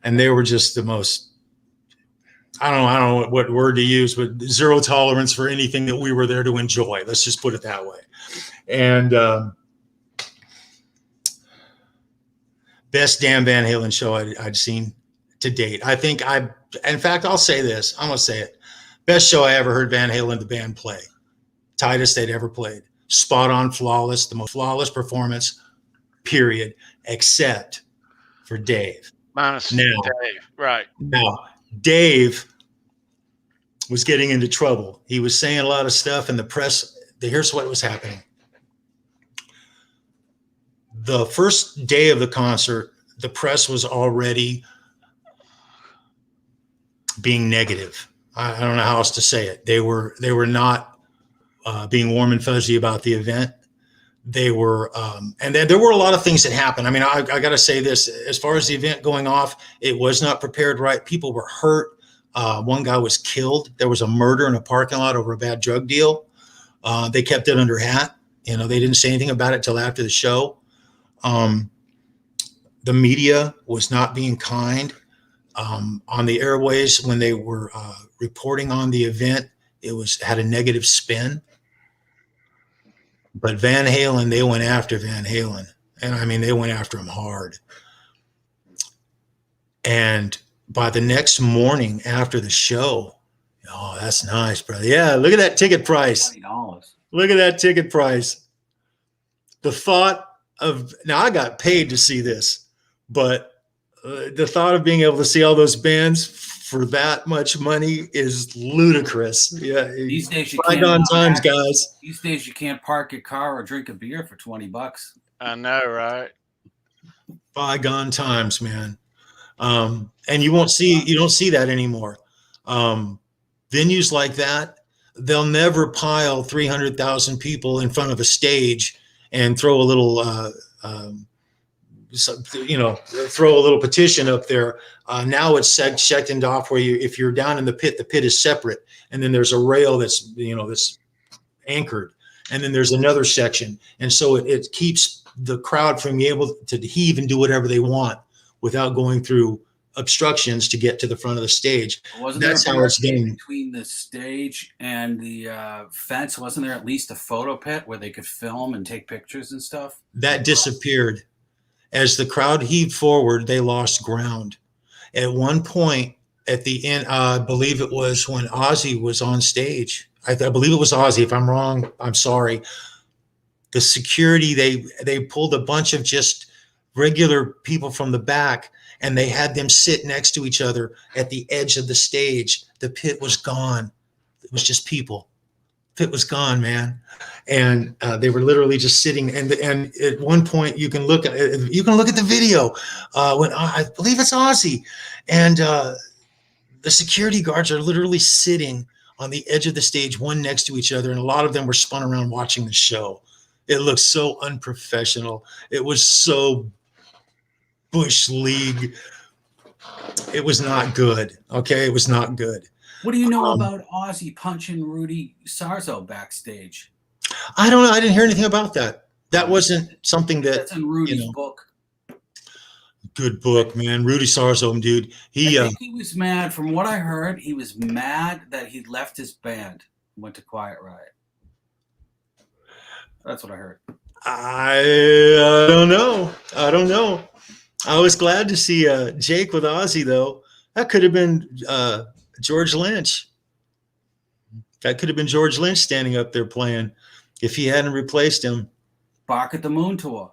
and they were just the most I don't know what word to use, but zero tolerance for anything that we were there to enjoy. Let's just put it that way. And best damn Van Halen show I'd seen to date. I think in fact, I'll say this. I'm going to say it. Best show I ever heard Van Halen, the band, play. Tightest they'd ever played. Spot on, flawless, the most flawless performance, period, except for Dave. Minus now, Dave, right. Now, Dave was getting into trouble. He was saying a lot of stuff in the press. Here's what was happening. The first day of the concert, the press was already being negative. I don't know how else to say it. They were not being warm and fuzzy about the event. They were, and then there were a lot of things that happened. I mean, I got to say this, as far as the event going off, it was not prepared right. People were hurt. One guy was killed. There was a murder in a parking lot over a bad drug deal. They kept it under hat. You know, they didn't say anything about it till after the show. The media was not being kind on the airways when they were reporting on the event. It had a negative spin. But Van Halen, they went after Van Halen. And I mean, they went after him hard. And by the next morning after the show, oh, that's nice, brother. Yeah, look at that ticket price. $20. Look at that ticket price. The thought of, now I got paid to see this, but the thought of being able to see all those bands for that much money is ludicrous. Yeah, these days you bygone times, guys. These days you can't park your car or drink a beer for $20. I know, right? Bygone times, man. And you don't see that anymore. Venues like that, they'll never pile 300,000 people in front of a stage and throw a little, throw a little petition up there. Now it's sectioned off where if you're down in the pit is separate. And then there's a rail that's anchored. And then there's another section. And so it keeps the crowd from being able to heave and do whatever they want without going through obstructions to get to the front of the stage. That's how it's getting. Between the stage and the fence, wasn't there at least a photo pit where they could film and take pictures and stuff? That disappeared. As the crowd heaved forward, they lost ground. At one point at the end, I believe it was when Ozzy was on stage. I believe it was Ozzy. If I'm wrong, I'm sorry. The security, they pulled a bunch of just regular people from the back, and they had them sit next to each other at the edge of the stage. The pit was gone. It was just people. Pit was gone, man. And they were literally just sitting. And at one point, you can look at the video when I believe it's Ozzy, and the security guards are literally sitting on the edge of the stage, one next to each other, and a lot of them were spun around watching the show. It looked so unprofessional. It was so Bush League. It was not good. Okay, it was not good. What do you know about Ozzy punching Rudy Sarzo backstage? I don't know. I didn't hear anything about that. That wasn't something that's in Rudy's book. Good book, man. Rudy Sarzo, dude. I think he was mad. From what I heard, he was mad that he left his band and went to Quiet Riot. That's what I heard. I don't know. I was glad to see Jake with Ozzy, though. That could have been George Lynch. That could have been George Lynch standing up there playing if he hadn't replaced him. Bark at the Moon Tour.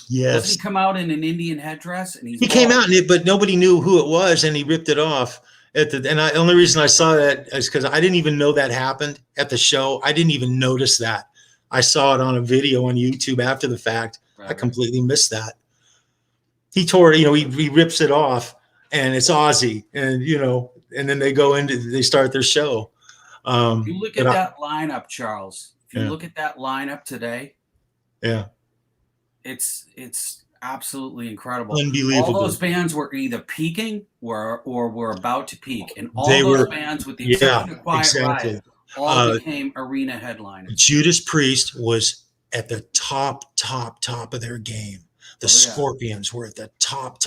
Yes. Doesn't he come out in an Indian headdress? And he came out in it, but nobody knew who it was, and he ripped it off. The only reason I saw that is because I didn't even know that happened at the show. I didn't even notice that. I saw it on a video on YouTube after the fact. Right. I completely missed that. He tore it, he rips it off, and it's Ozzy, and and then they start their show. If you look at that lineup, Charles. If you look at that lineup today, it's absolutely incredible. Unbelievable. All those bands were either peaking or were about to peak, and all those bands, with the exception of Quiet Riot, all became arena headliners. Judas Priest was at the top of their game. The Scorpions were at the top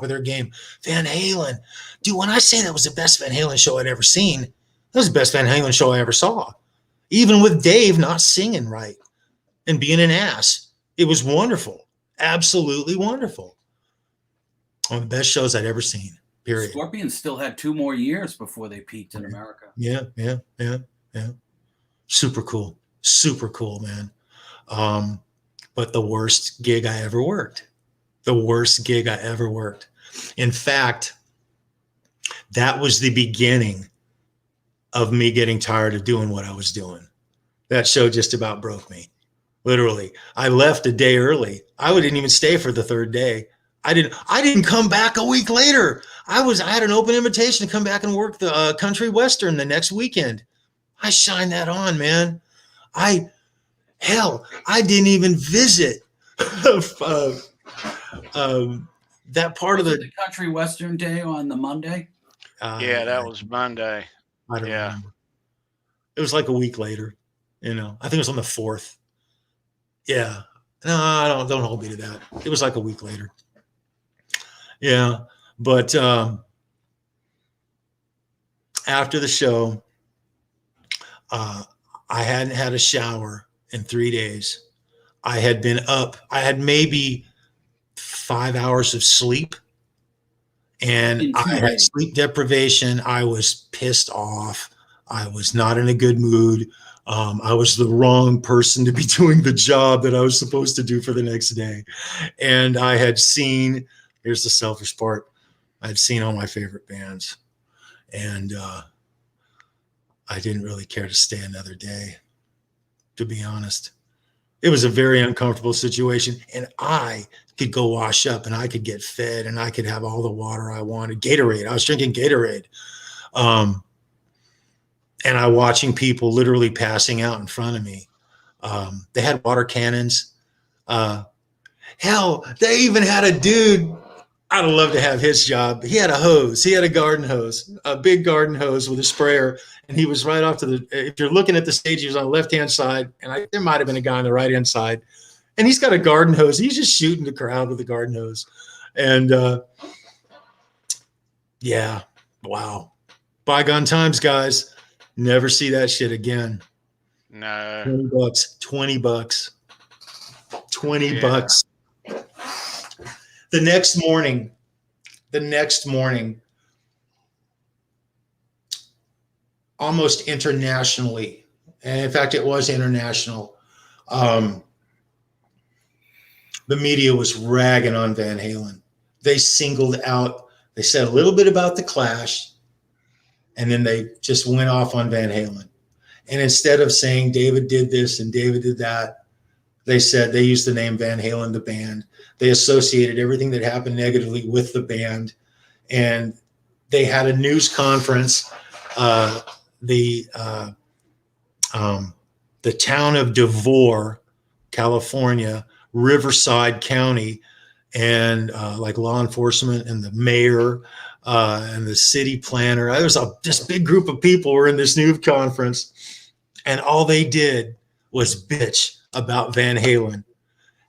of their game. Van Halen, dude, when I say that was the best Van Halen show I'd ever seen, that was the best Van Halen show I ever saw. Even with Dave not singing right and being an ass. It was wonderful. Absolutely wonderful. One of the best shows I'd ever seen, period. Scorpions still had 2 more years before they peaked in America. Yeah. Super cool, man. But the worst gig I ever worked. In fact, that was the beginning of me getting tired of doing what I was doing. That show just about broke me. Literally. I left a day early. I didn't even stay for the 3rd day. I didn't come back a week later. I had an open invitation to come back and work the country western the next weekend. I shined that on, man. I didn't even visit that part of the country western day on the Monday. Yeah, that was Monday. I don't remember. It was like a week later. I think it was on the 4th. Yeah. No, don't hold me to that. It was like a week later. Yeah. But after the show, I hadn't had a shower in 3 days. I had been up. I had maybe 5 hours of sleep, and I had sleep deprivation. I was pissed off. I was not in a good mood. I was the wrong person to be doing the job that I was supposed to do for the next day. And I had seen, here's the selfish part, I'd seen all my favorite bands. And I didn't really care to stay another day, to be honest. It was a very uncomfortable situation. And I could go wash up and I could get fed and I could have all the water I wanted. Gatorade. I was drinking Gatorade. And I watching people literally passing out in front of me. They had water cannons. Hell, they even had a dude. I'd love to have his job. He had a hose. He had a garden hose, a big garden hose with a sprayer. And he was right off to if you're looking at the stage, he was on the left-hand side. And there might've been a guy on the right-hand side. And he's got a garden hose. He's just shooting the crowd with a garden hose. And yeah, wow. Bygone times, guys. Never see that shit again. No. $20. $20 bucks. The next morning, almost internationally, and in fact, it was international, the media was ragging on Van Halen. They singled out, they said a little bit about the Clash, and then they just went off on Van Halen. And instead of saying David did this and David did that, they said they used the name Van Halen, the band. They associated everything that happened negatively with the band. And they had a news conference. The town of Devore, California, Riverside County, and like law enforcement and the mayor and the city planner. There was this big group of people were in this news conference, and all they did was bitch about Van Halen,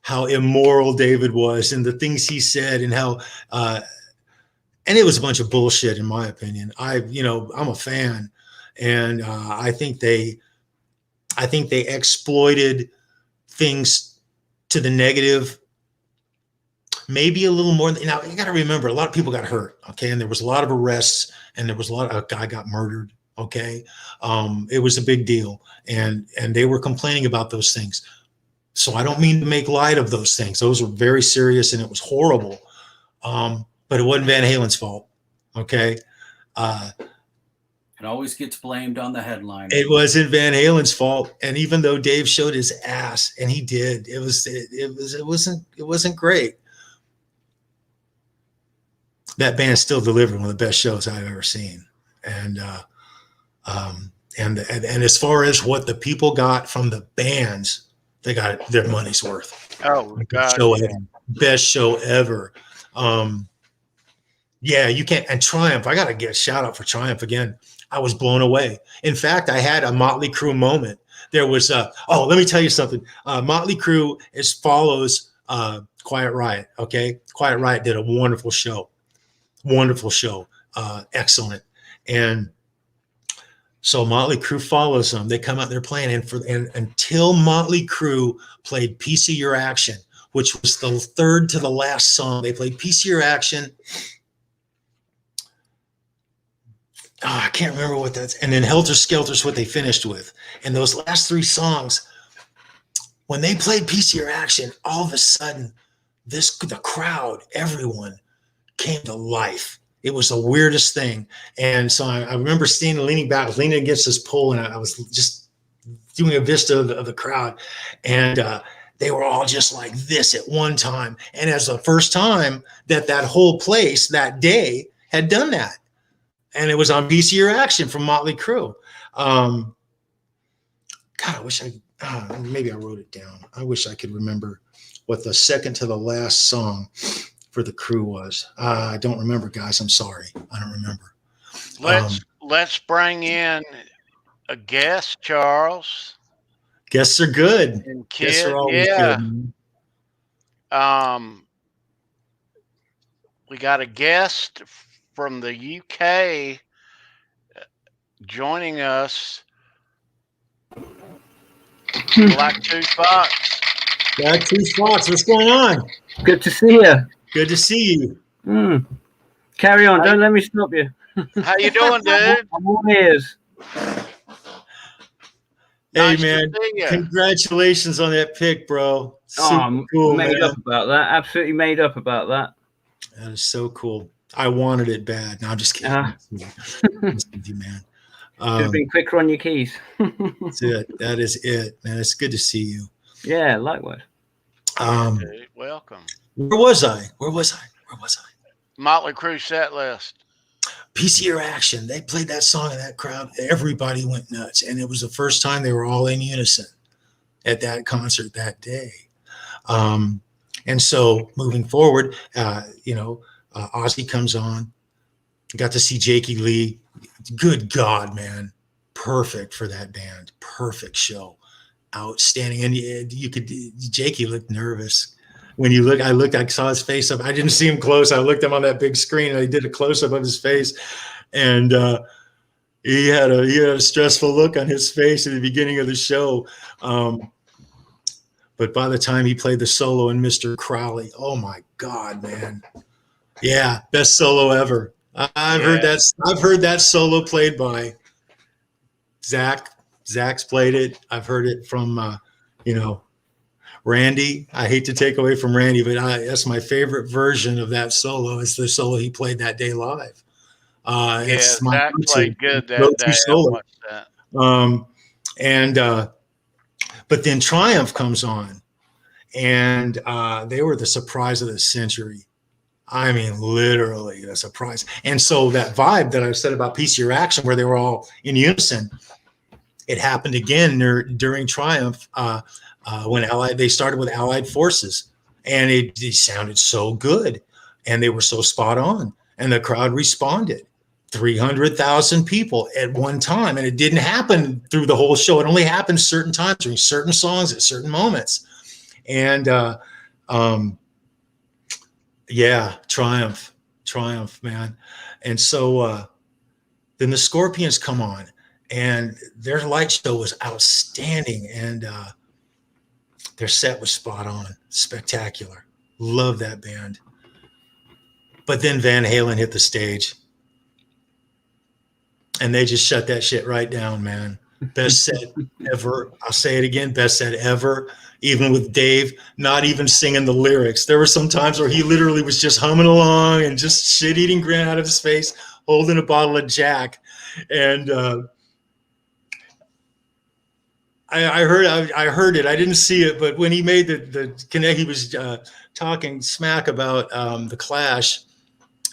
how immoral David was and the things he said and how, and it was a bunch of bullshit in my opinion. I'm a fan, and I think they exploited things to the negative, maybe a little more. Now you got to remember, a lot of people got hurt. Okay. And there was a lot of arrests, and there was a guy got murdered. Okay. It was a big deal, and they were complaining about those things. So I don't mean to make light of those things. Those were very serious, and it was horrible. But it wasn't Van Halen's fault. Okay. It always gets blamed on the headliner. It wasn't Van Halen's fault. And even though Dave showed his ass, and he did, it wasn't great. That band still delivered one of the best shows I've ever seen. And as far as what the people got from the bands, they got their money's worth. Oh, God. Best show ever. Yeah, you can't. And Triumph, I got to get a shout out for Triumph again. I was blown away. In fact, I had a Motley Crue moment. There was, let me tell you something. Motley Crue follows Quiet Riot. Okay. Quiet Riot did a wonderful show. Excellent. And so Motley Crue follows them. They come out there playing, and until Motley Crue played Piece of Your Action, which was the third to the last song. They played Piece of Your Action. I can't remember what that's. And then Helter Skelter is what they finished with. And those last three songs, when they played Piece of Your Action, all of a sudden, the crowd, everyone came to life. It was the weirdest thing. And so I remember leaning against this pole, and I was just doing a vista of the crowd. And they were all just like this at one time. And as the first time that whole place that day had done that. And it was on Piece of Your Action from Motley Crue. God, I wish maybe I wrote it down. I wish I could remember what the second to the last song for the Crue was. I don't remember, guys. I'm sorry. I don't remember. Let's bring in a guest, Charles. Guests are good. And Guests are always good. We got a guest from the UK joining us. Black Tooth Fox. Black Tooth Fox, what's going on? Good to see you. Good to see you. Carry on. Don't let me stop you. How you doing, dude? I'm all ears. Hey, Nice man. Congratulations on that pick, bro. I'm cool, made up about that. Absolutely made up about that. That is so cool. I wanted it bad. No, I'm just kidding. Just with you, man. Should have been quicker on your keys. That's it. That is it, man. It's good to see you. Yeah, likewise. Okay, welcome. Where was I? Motley Crue set list. Piece of Your Action. They played that song in that crowd. Everybody went nuts. And it was the first time they were all in unison at that concert that day. And so moving forward, Ozzy comes on. Got to see Jakey Lee. Good God, man. Perfect for that band. Perfect show. Outstanding. And Jakey looked nervous. When I saw his face up. I didn't see him close. I looked him on that big screen, and I did a close-up of his face. And he had a stressful look on his face at the beginning of the show. But by the time he played the solo in Mr. Crowley, oh my God, man. Yeah, best solo ever. I've heard that solo played by Zach. Zach's played it. I've heard it from Randy. I hate to take away from Randy, but that's my favorite version of that solo. It's the solo he played that day live. Zach played good that day. Solo. But then Triumph comes on, and they were the surprise of the century. I mean, literally a surprise. And so that vibe that I said about Piece of Your Action, where they were all in unison, it happened again during Triumph when they started with Allied Forces, and it sounded so good, and they were so spot on, and the crowd responded. 300,000 people at one time, and it didn't happen through the whole show. It only happened certain times during certain songs at certain moments. And Triumph, man. And so then the Scorpions come on, and their light show was outstanding, and their set was spot on, spectacular. Love that band. But then Van Halen hit the stage, and they just shut that shit right down, man. Best set ever. I'll say it again, best set ever. Even with Dave not even singing the lyrics. There were some times where he literally was just humming along and just shit-eating grin out of his face, holding a bottle of Jack. And I heard it. I didn't see it, but when he made the connect, he was talking smack about the Clash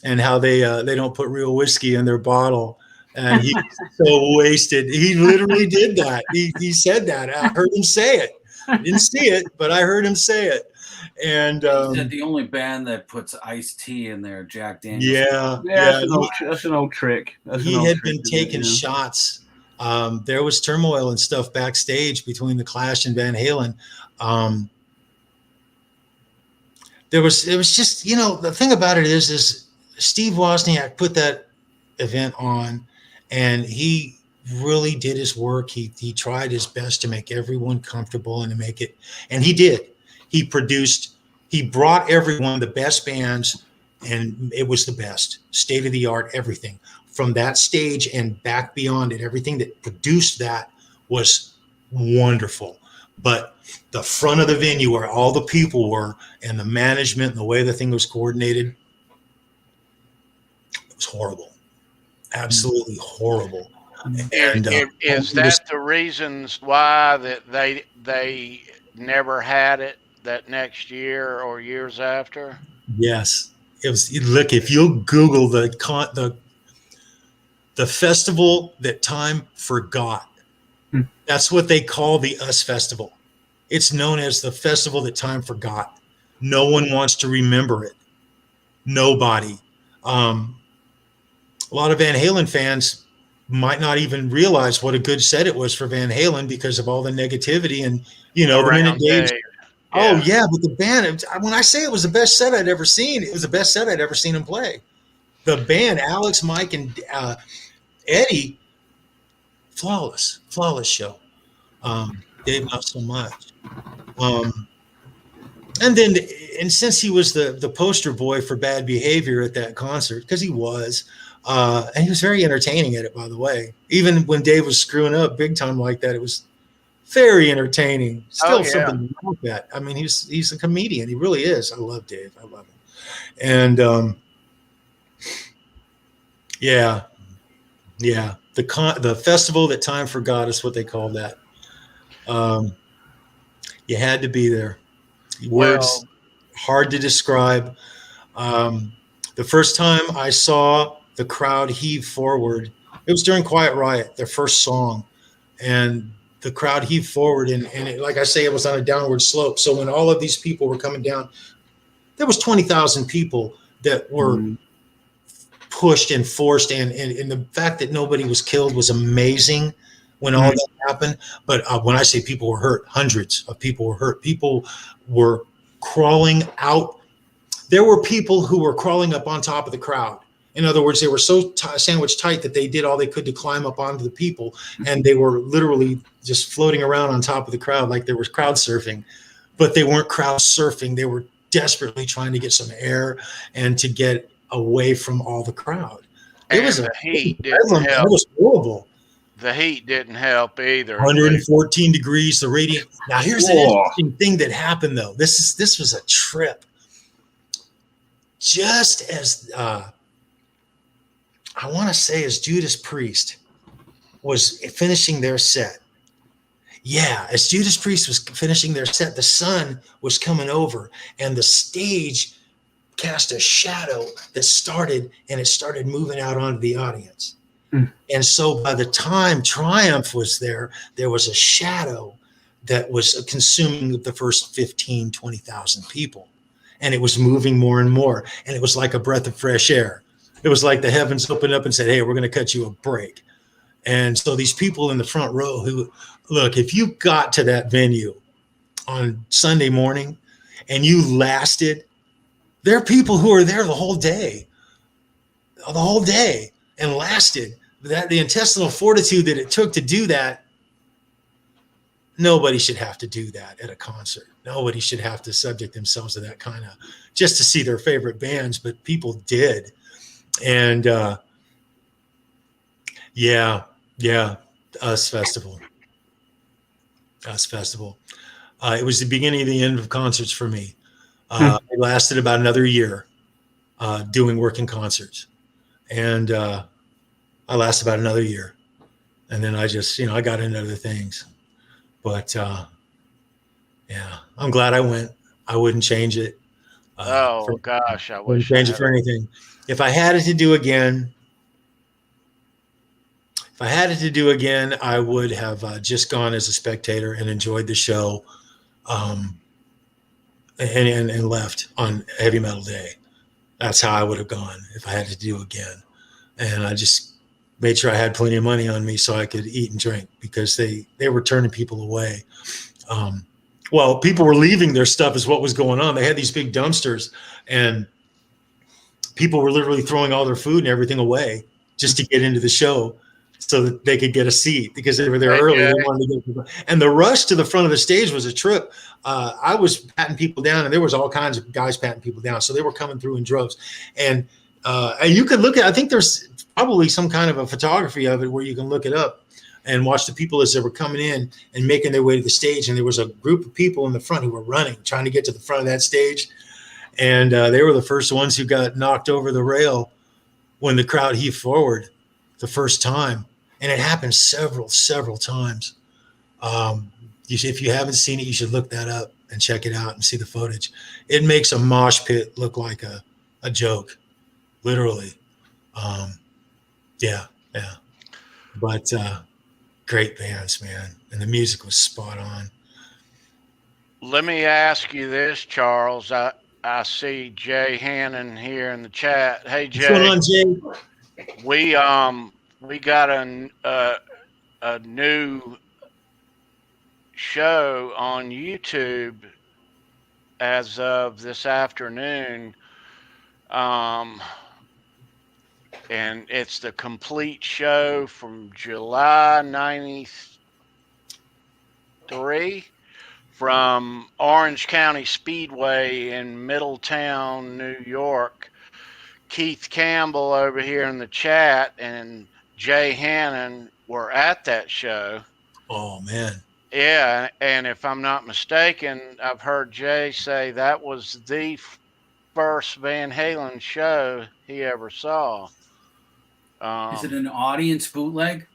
and how they don't put real whiskey in their bottle. And he's so wasted. He literally did that. He said that. I heard him say it. I didn't see it, but I heard him say it. And is the only band that puts iced tea in their Jack Daniels? Yeah. That's an old trick. He had been taking shots. There was turmoil and stuff backstage between the Clash and Van Halen. it was just, the thing about it is Steve Wozniak put that event on, and he really did his work. He tried his best to make everyone comfortable and to make it, and he did. He brought everyone the best bands, and it was the best, state of the art, everything from that stage and back beyond it. Everything that produced that was wonderful. But the front of the venue where all the people were and the management and the way the thing was coordinated, it was horrible. Absolutely horrible. And is that the reasons why that they never had it that next year or years after? Yes. It was. Look, if you'll Google the festival that time forgot, that's what they call the US Festival. It's known as the festival that time forgot. No one wants to remember it. Nobody. A lot of Van Halen fans might not even realize what a good set it was for Van Halen because of all the negativity and, the minute Dave. Oh yeah, but the band, when I say it was the best set I'd ever seen, it was the best set I'd ever seen him play. The band, Alex, Mike, and Eddie, flawless show. Dave, not so much. And since he was the poster boy for bad behavior at that concert, because he was, and he was very entertaining at it, by the way. Even when Dave was screwing up big time like that, it was very entertaining. Still something like that. I mean, he's a comedian. He really is. I love Dave. I love him. And the festival that time forgot is what they called that. You had to be there. Words hard to describe. The first time I saw the crowd heave forward, it was during Quiet Riot, their first song, and the crowd heaved forward, and it, like I say, it was on a downward slope. So when all of these people were coming down, there was 20,000 people that were pushed and forced, and the fact that nobody was killed was amazing when all that happened. But when I say people were hurt, hundreds of people were hurt. People were crawling out. There were people who were crawling up on top of the crowd. In other words, they were so sandwiched tight that they did all they could to climb up onto the people, and they were literally just floating around on top of the crowd like there was crowd surfing. But they weren't crowd surfing. They were desperately trying to get some air and to get away from all the crowd. It was horrible. The heat didn't help either. 114 degrees, the radiant. Now here's an interesting thing that happened though. This was a trip. Just as I want to say as Judas Priest was finishing their set. Yeah, as Judas Priest was finishing their set, the sun was coming over and the stage cast a shadow that started moving out onto the audience. And so by the time Triumph was there was a shadow that was consuming the first 15, 20,000 people. And it was moving more and more. And it was like a breath of fresh air. It was like the heavens opened up and said, hey, we're going to cut you a break. And so these people in the front row who, look, if you got to that venue on Sunday morning and you lasted, there are people who are there the whole day and lasted. That the intestinal fortitude that it took to do that, nobody should have to do that at a concert. Nobody should have to subject themselves to that kind of, just to see their favorite bands, but people did. And US Festival. It was the beginning of the end of concerts for me. It lasted about another year doing working concerts. And I lasted about another year. And then I just, I got into other things. But I'm glad I went. I wouldn't change it. I wouldn't change it for anything. If I had it to do again, I would have just gone as a spectator and enjoyed the show, and left on Heavy Metal Day. That's how I would have gone if I had to do again. And I just made sure I had plenty of money on me so I could eat and drink, because they were turning people away. Well, people were leaving their stuff is what was going on. They had these big dumpsters, and people were literally throwing all their food and everything away just to get into the show so that they could get a seat because they were there early. They wanted to get, and the rush to the front of the stage was a trip. I was patting people down, and there was all kinds of guys patting people down. So they were coming through in droves. And you could look at, I think there's probably some kind of a photography of it where you can look it up and watch the people as they were coming in and making their way to the stage. And there was a group of people in the front who were running, trying to get to the front of that stage. And they were the first ones who got knocked over the rail when the crowd heaved forward the first time. And it happened several times. If you haven't seen it, you should look that up and check it out and see the footage. It makes a mosh pit look like a joke, literally. Yeah. But great bands, man. And the music was spot on. Let me ask you this, Charles. I see Jay Hannon here in the chat. Hey, Jay. What's going on, Jay? We got a new show on YouTube as of this afternoon. And it's the complete show from July 93 from Orange County Speedway in Middletown, New York. Keith Campbell over here in the chat and Jay Hannon were at that show. Oh, man. Yeah, and if I'm not mistaken, I've heard Jay say that was the first Van Halen show he ever saw. Is it an audience bootleg?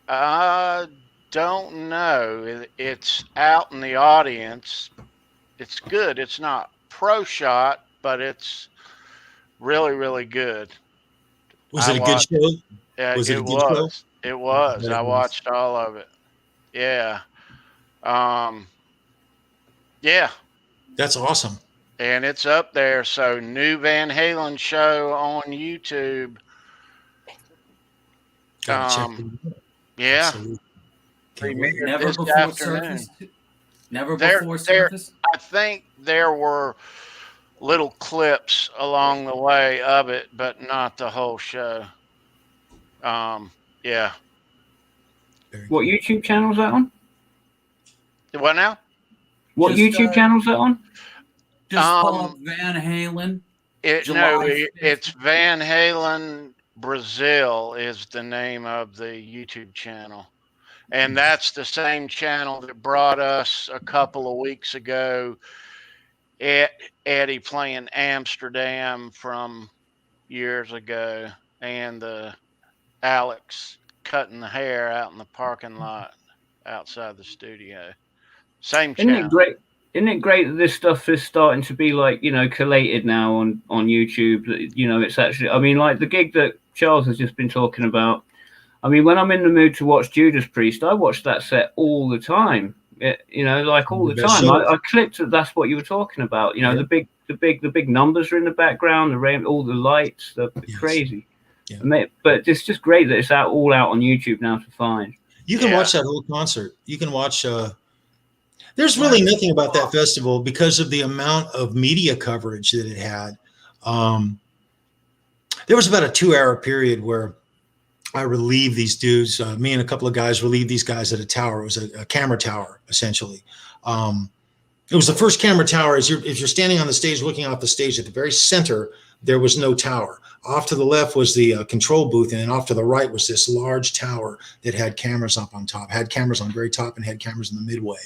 I don't know. It's out in the audience. It's good. It's not pro shot, but it's really, really good. Was it a good show? Yeah, was it a good show? It was. I watched all of it. Yeah. Yeah. That's awesome. And it's up there. So new Van Halen show on YouTube. Yeah. Never before surface. Never before surface. I think there were little clips along the way of it, but not the whole show. Yeah. What YouTube channel is that on? What now? What YouTube channel is that on? Just called Van Halen. It's Van Halen Brazil is the name of the YouTube channel. And that's the same channel that brought us a couple of weeks ago Eddie playing Amsterdam from years ago and the Alex cutting the hair out in the parking lot outside the studio. Same channel. Isn't it great that this stuff is starting to be like, collated now on YouTube? It's actually, I mean, like the gig that Charles has just been talking about. I mean, when I'm in the mood to watch Judas Priest, I watch that set all the time. All the time. I clipped it. That's what you were talking about. The big numbers are in the background, the rain, all the lights, crazy. Yeah. But it's just great that it's all out on YouTube now to find. You can watch that whole concert. You can watch. There's really nothing about that festival because of the amount of media coverage that it had. There was about a 2-hour period where I relieved these dudes. Me and a couple of guys relieved these guys at a tower. It was a camera tower, essentially. It was the first camera tower. If you're standing on the stage, looking off the stage, at the very center, there was no tower. Off to the left was the control booth, and then off to the right was this large tower that had cameras up on top, had cameras on the very top, and had cameras in the midway.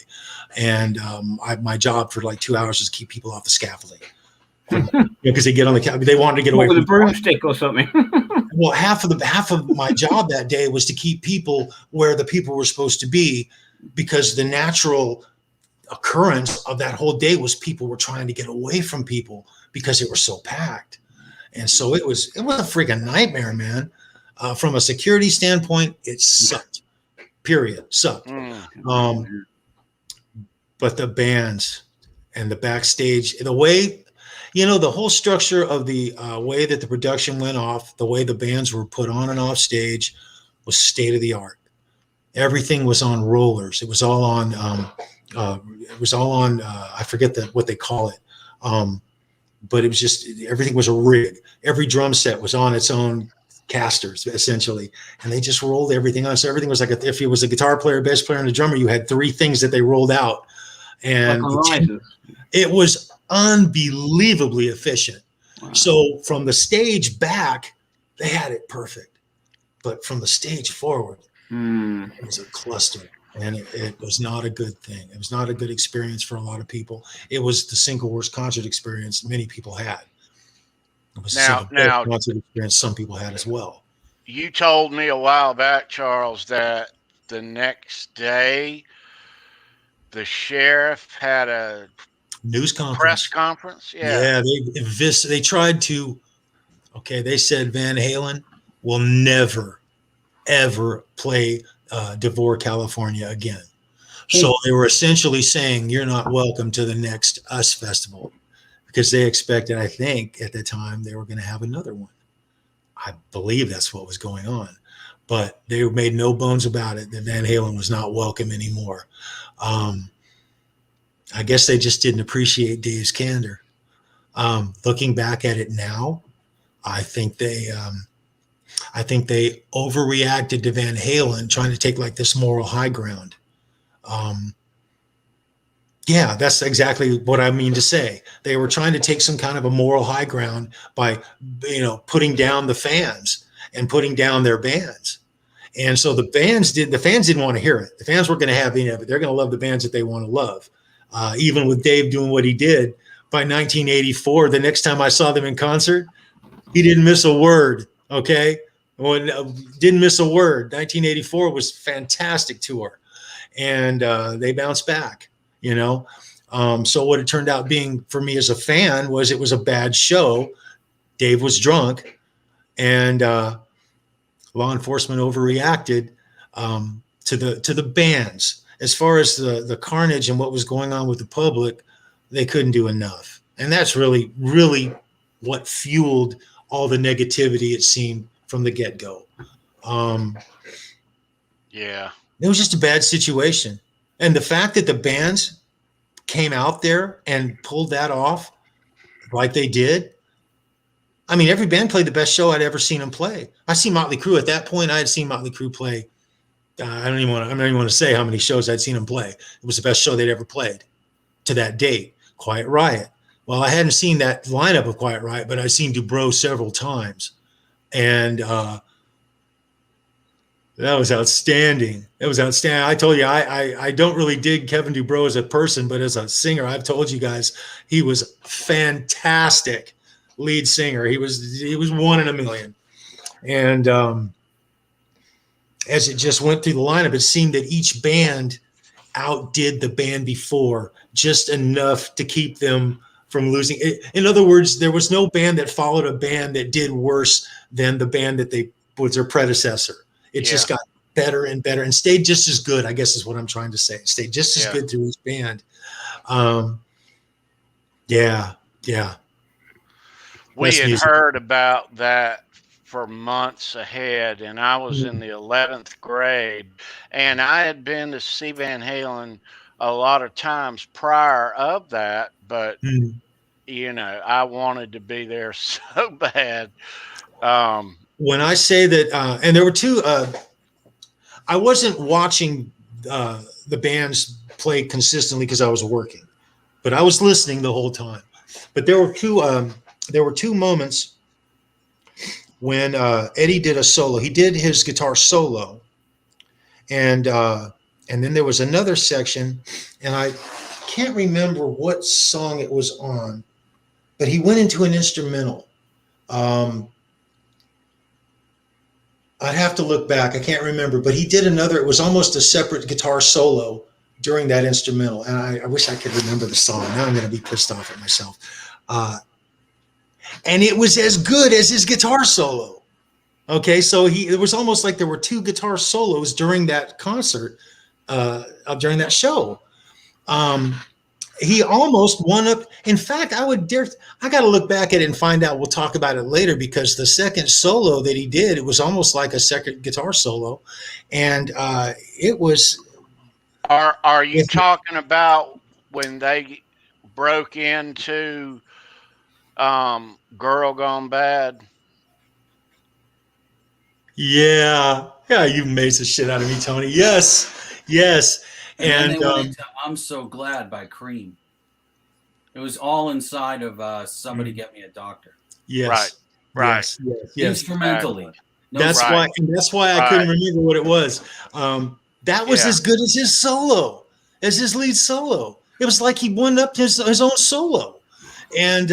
And my job for like 2 hours is to keep people off the scaffolding. Because they get on the they wanted to get away with a broomstick or something. Well, half of my job that day was to keep people where the people were supposed to be, because the natural occurrence of that whole day was people were trying to get away from people because they were so packed. And so it was a freaking nightmare, man. From a security standpoint, it sucked. Period. Sucked. But the bands and the backstage, the way, the whole structure of the way that the production went off, the way the bands were put on and off stage was state of the art. Everything was on rollers. It was all on It was all on, I forget what they call it. But it was just, everything was a rig. Every drum set was on its own casters, essentially. And they just rolled everything on. So everything was like, if it was a guitar player, bass player, and a drummer, you had 3 things that they rolled out. And it was unbelievably efficient. Wow. So from the stage back, they had it perfect. But from the stage forward, it was a cluster. And it was not a good thing. It was not a good experience for a lot of people. It was the single worst concert experience many people had. It was now concert experience some people had as well. You told me a while back, Charles, that the next day the sheriff had a news conference, press conference. Yeah, they tried to. Okay, they said Van Halen will never, ever play DeVore, California again. So they were essentially saying, you're not welcome to the next US festival, because they expected, I think at the time, they were going to have another one. I believe that's what was going on, but they made no bones about it that Van Halen was not welcome anymore. I guess they just didn't appreciate Dave's candor. Looking back at it now, I think they overreacted to Van Halen, trying to take like this moral high ground. Yeah, that's exactly what I mean to say. They were trying to take some kind of a moral high ground by, putting down the fans and putting down their bands. And so the fans didn't want to hear it. The fans weren't going to have any of it. They're going to love the bands that they want to love. Even with Dave doing what he did, by 1984, the next time I saw them in concert, he didn't miss a word. Okay. Didn't miss a word. 1984 was a fantastic tour, and they bounced back, So what it turned out being for me as a fan was it was a bad show. Dave was drunk, and law enforcement overreacted to the bands. As far as the carnage and what was going on with the public, they couldn't do enough. And that's really, really what fueled all the negativity, it seemed, from the get-go. Yeah. It was just a bad situation. And the fact that the bands came out there and pulled that off like they did, I mean, every band played the best show I'd ever seen them play. I seen Motley Crue. At that point, I had seen Motley Crue play. I don't even want to say how many shows I'd seen them play. It was the best show they'd ever played to that date. Quiet Riot. Well, I hadn't seen that lineup of Quiet Riot, but I'd seen Dubrow several times. And that was outstanding. It was outstanding. I told you, I don't really dig Kevin Dubrow as a person, but as a singer, I've told you guys, he was fantastic lead singer. He was 1 in a million. And as it just went through the lineup, it seemed that each band outdid the band before just enough to keep them from losing. In other words, there was no band that followed a band that did worse than the band that was their predecessor. It just got better and better and stayed just as good, I guess is what I'm trying to say. It stayed just as good through each band. Yeah. We had heard about that for months ahead, and I was in the 11th grade, and I had been to see Van Halen a lot of times prior of that, but I wanted to be there so bad. When I say that, and there were two, I wasn't watching the bands play consistently because I was working, but I was listening the whole time. But there were two moments when Eddie did a solo. He did his guitar solo, and then there was another section, and I can't remember what song it was on, but he went into an instrumental. I'd have to look back. I can't remember, but he did another. It was almost a separate guitar solo during that instrumental, and I wish I could remember the song. Now I'm going to be pissed off at myself. And it was as good as his guitar solo. Okay, so it was almost like there were 2 guitar solos during that concert, during that show. He almost won up. In fact, I got to look back at it and find out. We'll talk about it later, because the second solo that he did, it was almost like a second guitar solo. And it was Are you talking about when they broke into Girl Gone Bad? Yeah, you made some shit out of me, Tony. Yes. And then they went into I'm So Glad by Cream. It was all inside of Somebody Get Me a Doctor. Yes. Right. Yes. Instrumentally. Exactly. That's why I couldn't remember what it was. That was as good as his solo, as his lead solo. It was like he won up his own solo. And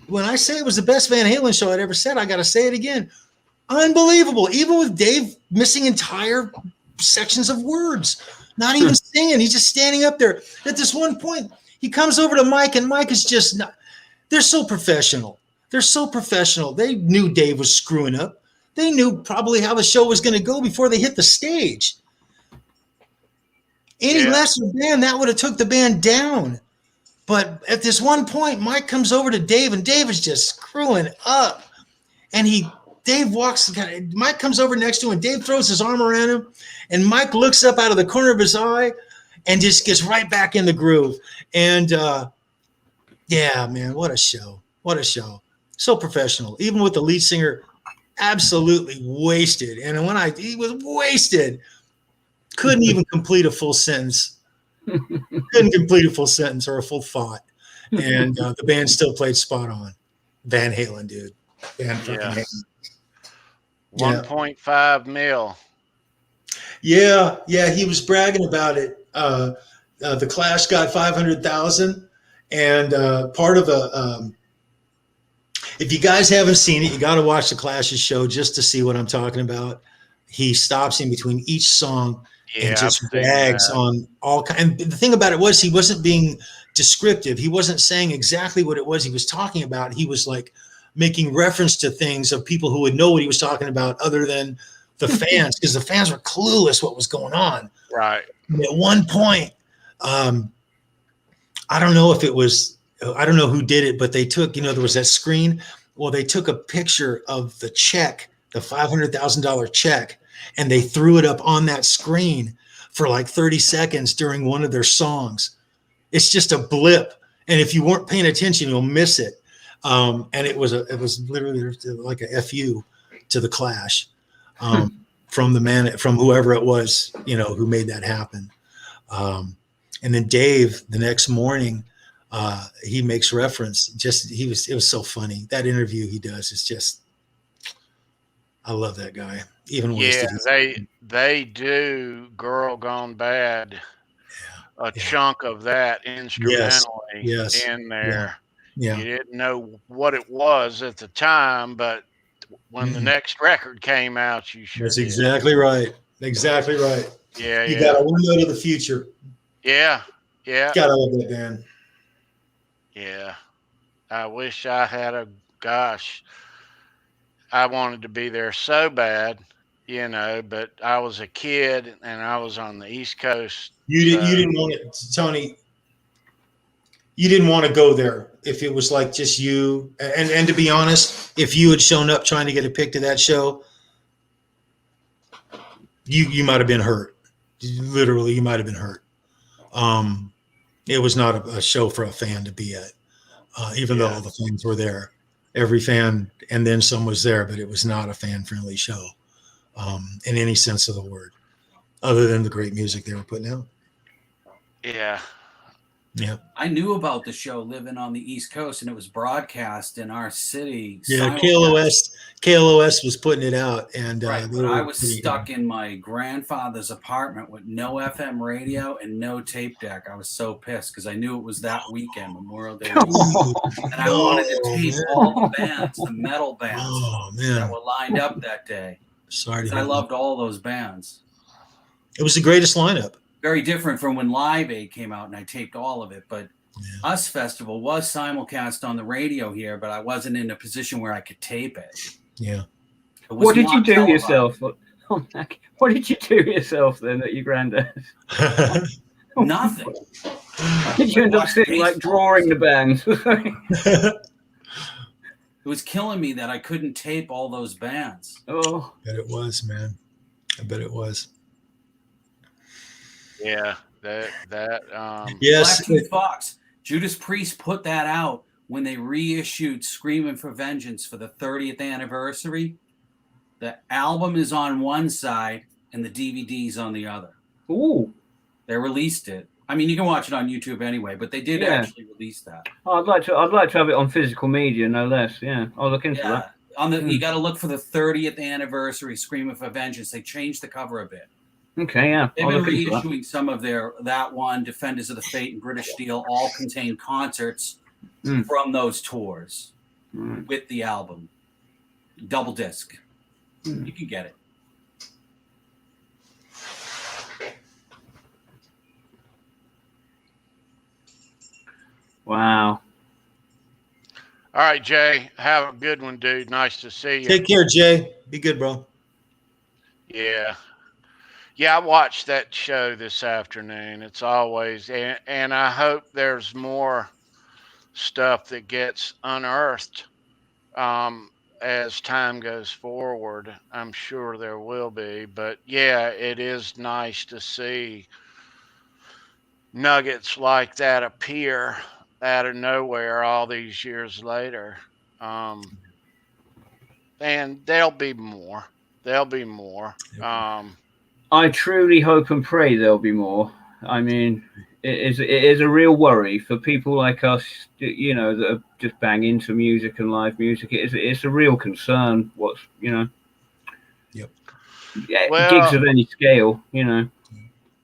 when I say it was the best Van Halen show I'd ever said, I got to say it again. Unbelievable. Even with Dave missing entire sections of words, not even singing. He's just standing up there. At this one point, he comes over to Mike, and Mike is just not, they're so professional. They knew Dave was screwing up. They knew probably how the show was going to go before they hit the stage. Any lesser band, that would have took the band down. But at this one point, Mike comes over to Dave, and Dave is just screwing up. And Mike comes over next to him, and Dave throws his arm around him, and Mike looks up out of the corner of his eye and just gets right back in the groove. And man, what a show. So professional. Even with the lead singer absolutely wasted. And he was wasted. Couldn't even complete a full sentence. Or a full thought. And the band still played spot on. Van Halen, dude. Van fucking Halen. 1.5 mil. Yeah, he was bragging about it. The Clash got 500,000, and part of if you guys haven't seen it, you got to watch the Clash's show just to see what I'm talking about. He stops in between each song and just brags on all kinds. And the thing about it was he wasn't being descriptive. He wasn't saying exactly what it was he was talking about. He was like making reference to things of people who would know what he was talking about other than the fans, because the fans were clueless what was going on. Right. And at one point, I don't know who did it, but they took, there was that screen. Well, they took a picture of the check, the $500,000 check, and they threw it up on that screen for like 30 seconds during one of their songs. It's just a blip. And if you weren't paying attention, you'll miss it. And it was literally like a FU to the Clash from whoever it was, who made that happen. And then Dave, the next morning, he makes reference. It was so funny. That interview he does is just, I love that guy. Even they do Girl Gone Bad, a chunk of that instrumentally in there. Yeah. You didn't know what it was at the time, but when the next record came out, you sure That's did. Exactly right. Yeah, you got a window to the future. Yeah. Gotta love that band. Yeah. I wish I had I wanted to be there so bad, but I was a kid and I was on the East Coast. You didn't want it, Tony. You didn't want to go there if it was like just you. And to be honest, if you had shown up trying to get a pick to that show, you might have been hurt. Literally, you might have been hurt. It was not a show for a fan to be at, even though all the fans were there. Every fan and then some was there, but it was not a fan-friendly show in any sense of the word, other than the great music they were putting out. Yeah. Yeah. I knew about the show living on the East Coast, and it was broadcast in our city. Yeah, KLOS was putting it out, and but I was stuck in my grandfather's apartment with no FM radio and no tape deck. I was so pissed because I knew it was that weekend, Memorial Day weekend, and I wanted to tape all the bands, the metal bands that were lined up that day. Sorry, I loved all those bands. It was the greatest lineup. Very different from when Live Aid came out and I taped all of it. But Us Festival was simulcast on the radio here, but I wasn't in a position where I could tape it. Yeah. What did you do yourself? What did you do yourself then at your granddad? Nothing. Did you end up sitting like drawing the band? It was killing me that I couldn't tape all those bands. Oh. I bet it was, man. I bet it was. Yeah, Yes. Blacktooth Fox. Judas Priest put that out when they reissued Screaming for Vengeance for the 30th anniversary. The album is on one side and the DVD's on the other. Ooh. They released it. I mean, you can watch it on YouTube anyway, but they did actually release that. Oh, I'd like to have it on physical media, no less. Yeah, I'll look into that. You got to look for the 30th anniversary Screaming for Vengeance. They changed the cover a bit. Okay, yeah. They've been reissuing some of that one, Defenders of the Fate and British Steel, all contain concerts from those tours with the album. Double disc. You can get it. Wow. All right, Jay. Have a good one, dude. Nice to see you. Take care, Jay. Be good, bro. Yeah. Yeah, I watched that show this afternoon. It's always, and I hope there's more stuff that gets unearthed as time goes forward. I'm sure there will be. But yeah, it is nice to see nuggets like that appear out of nowhere all these years later. And there'll be more. There'll be more. I truly hope and pray there'll be more. I mean, it is a real worry for people like us, you know, that are just bang into music and live music. It's a real concern. What's, you know, gigs of any scale, you know.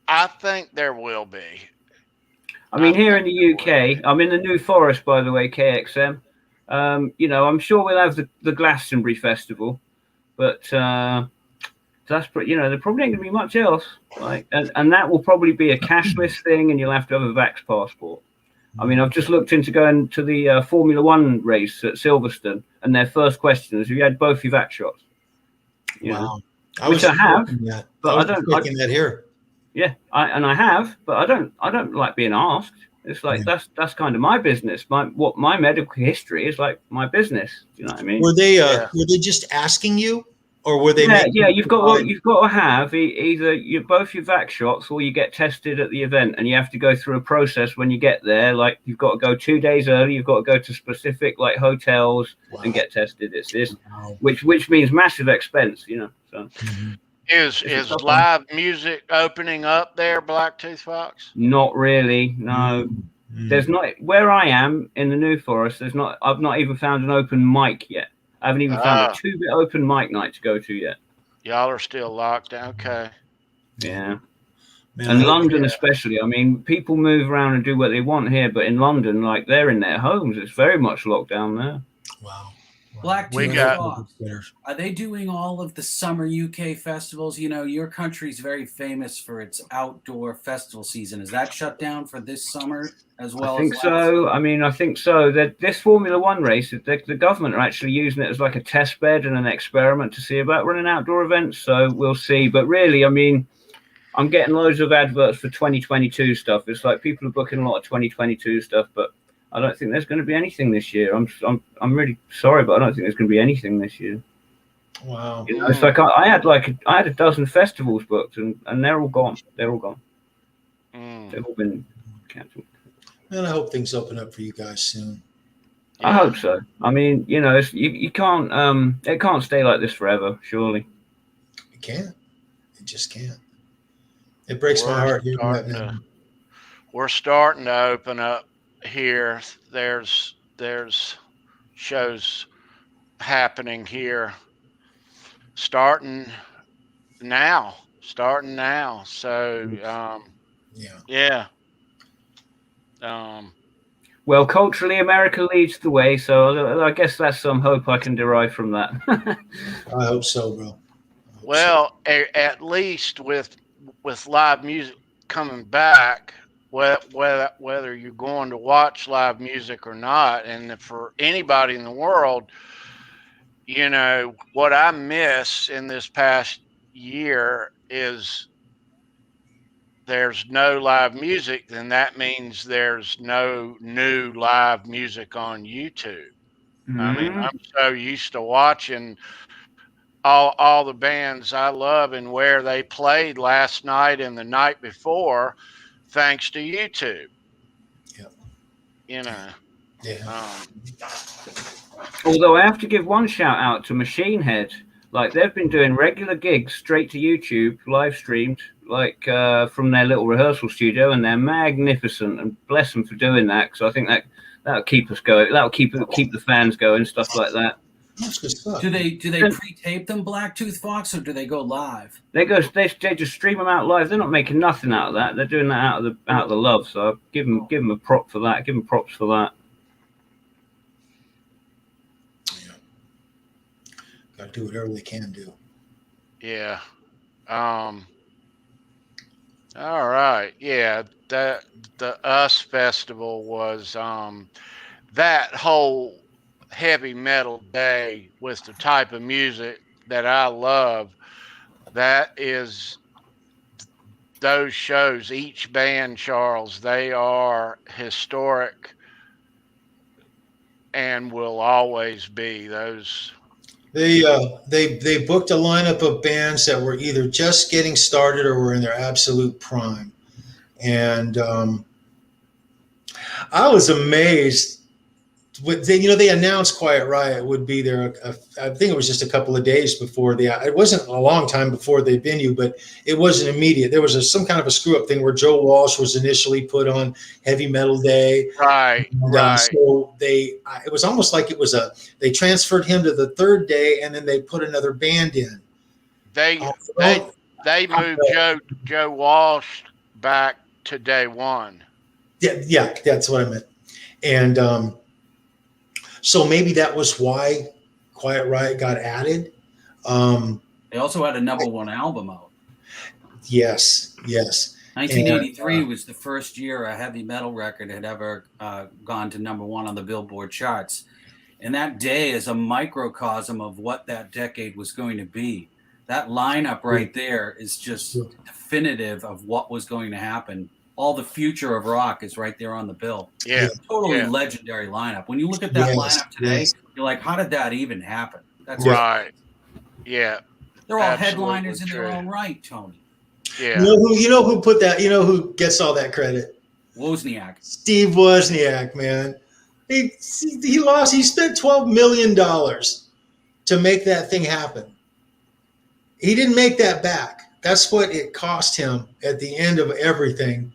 I think there will be. I mean, here in the UK, I'm in the New Forest, by the way, KXM. You know, I'm sure we'll have the Glastonbury Festival, but that's you know, there probably ain't gonna be much else. Like, and that will probably be a cashless thing, and you'll have to have a Vax passport. I mean, I've just looked into going to the Formula One race at Silverstone, and their first question is, "Have you had both your Vax shots?" You know, which I have, but I don't like that here. Yeah, I have, but I don't like being asked. It's like that's kind of my business. My medical history is like my business. Do you know what I mean? Were they just asking you, or were they? Yeah. You've got to have either both your vax shots, or you get tested at the event, and you have to go through a process when you get there. Like, you've got to go 2 days early. You've got to go to specific like hotels and get tested. It's this, which means massive expense. You know, so. Is live music opening up there, Blacktooth Fox? Not really, no. There's not, where I am in the New Forest, I've not even found an open mic yet. I haven't even found a 2-bit open mic night to go to yet. Y'all are still locked down. Okay. Yeah. And London especially. I mean, people move around and do what they want here, but in London, like, they're in their homes. It's very much locked down there. Wow. Blacktooth Fox, are they doing all of the summer UK festivals? You know, your country's very famous for its outdoor festival season. Is that shut down for this summer as well? I think so. I mean, I think so. That this Formula One race, the government are actually using it as like a test bed and an experiment to see about running outdoor events. So we'll see. But really, I mean, I'm getting loads of adverts for 2022 stuff. It's like people are booking a lot of 2022 stuff, but I don't think there's going to be anything this year. I'm really sorry, but I don't think there's going to be anything this year. Wow. You know, it's like I had a dozen festivals booked, and they're all gone. They're all gone. They've all been cancelled. And I hope things open up for you guys soon. I hope so. I mean, you know, you can't. It can't stay like this forever. Surely. It can't. It just can't. It breaks my heart. We're starting to open up. Here, there's shows happening here starting now. So well, culturally, America leads the way, so I guess that's some hope I can derive from that. I hope so, bro. At least with live music coming back, whether you're going to watch live music or not, and for anybody in the world, you know, what I miss in this past year is there's no live music, then that means there's no new live music on YouTube. I mean, I'm so used to watching all the bands I love and where they played last night and the night before, thanks to YouTube. Yep. You know. Yeah. Although I have to give one shout out to Machine Head. Like, they've been doing regular gigs straight to YouTube, live streamed, like from their little rehearsal studio, and they're magnificent. And bless them for doing that, because I think that'll keep us going. That'll keep the fans going, stuff like that. That's good stuff. Do they pre-tape them, Blacktooth Fox, or do they go live? They just stream them out live. They're not making nothing out of that. They're doing that out of the love. So give them a prop for that. Give them props for that. Yeah. Got to do whatever they can do. Yeah. All right. Yeah. The US Festival was that whole heavy metal day with the type of music that I love. That is those shows, each band, Charles, they are historic and will always be those. They booked a lineup of bands that were either just getting started or were in their absolute prime. And I was amazed. They announced Quiet Riot would be there. I think it was just a couple of days before it wasn't a long time before the venue, but it wasn't immediate. There was some kind of a screw up thing where Joe Walsh was initially put on Heavy Metal Day. Right. So it was almost like they transferred him to the third day, and then they put another band in. They moved Joe Walsh back to day one. Yeah, that's what I meant. And so maybe that was why Quiet Riot got added. They also had a #1 album out. Yes. 1983 was the first year a heavy metal record had ever gone to #1 on the Billboard charts. And that day is a microcosm of what that decade was going to be. That lineup right there is just definitive of what was going to happen. All the future of rock is right there on the bill. Yeah. Totally legendary lineup. When you look at that lineup today, you're like, how did that even happen? That's right. Yeah. They're all headliners in their own right, Tony. Yeah. You know who put that? You know who gets all that credit? Wozniak. Steve Wozniak, man. He spent $12 million to make that thing happen. He didn't make that back. That's what it cost him at the end of everything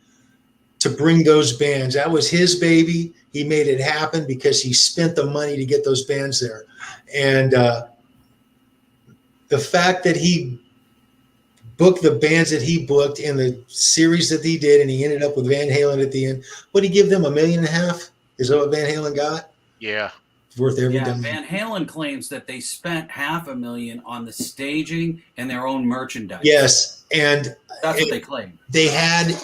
to bring those bands. That was his baby. He made it happen because he spent the money to get those bands there. And the fact that he booked the bands that he booked in the series that he did, and he ended up with Van Halen at the end. What did he give them, $1.5 million? Is that what Van Halen got? Yeah. It's worth every dime. Van Halen claims that they spent $500,000 on the staging and their own merchandise. Yes. And that's what they claim. They had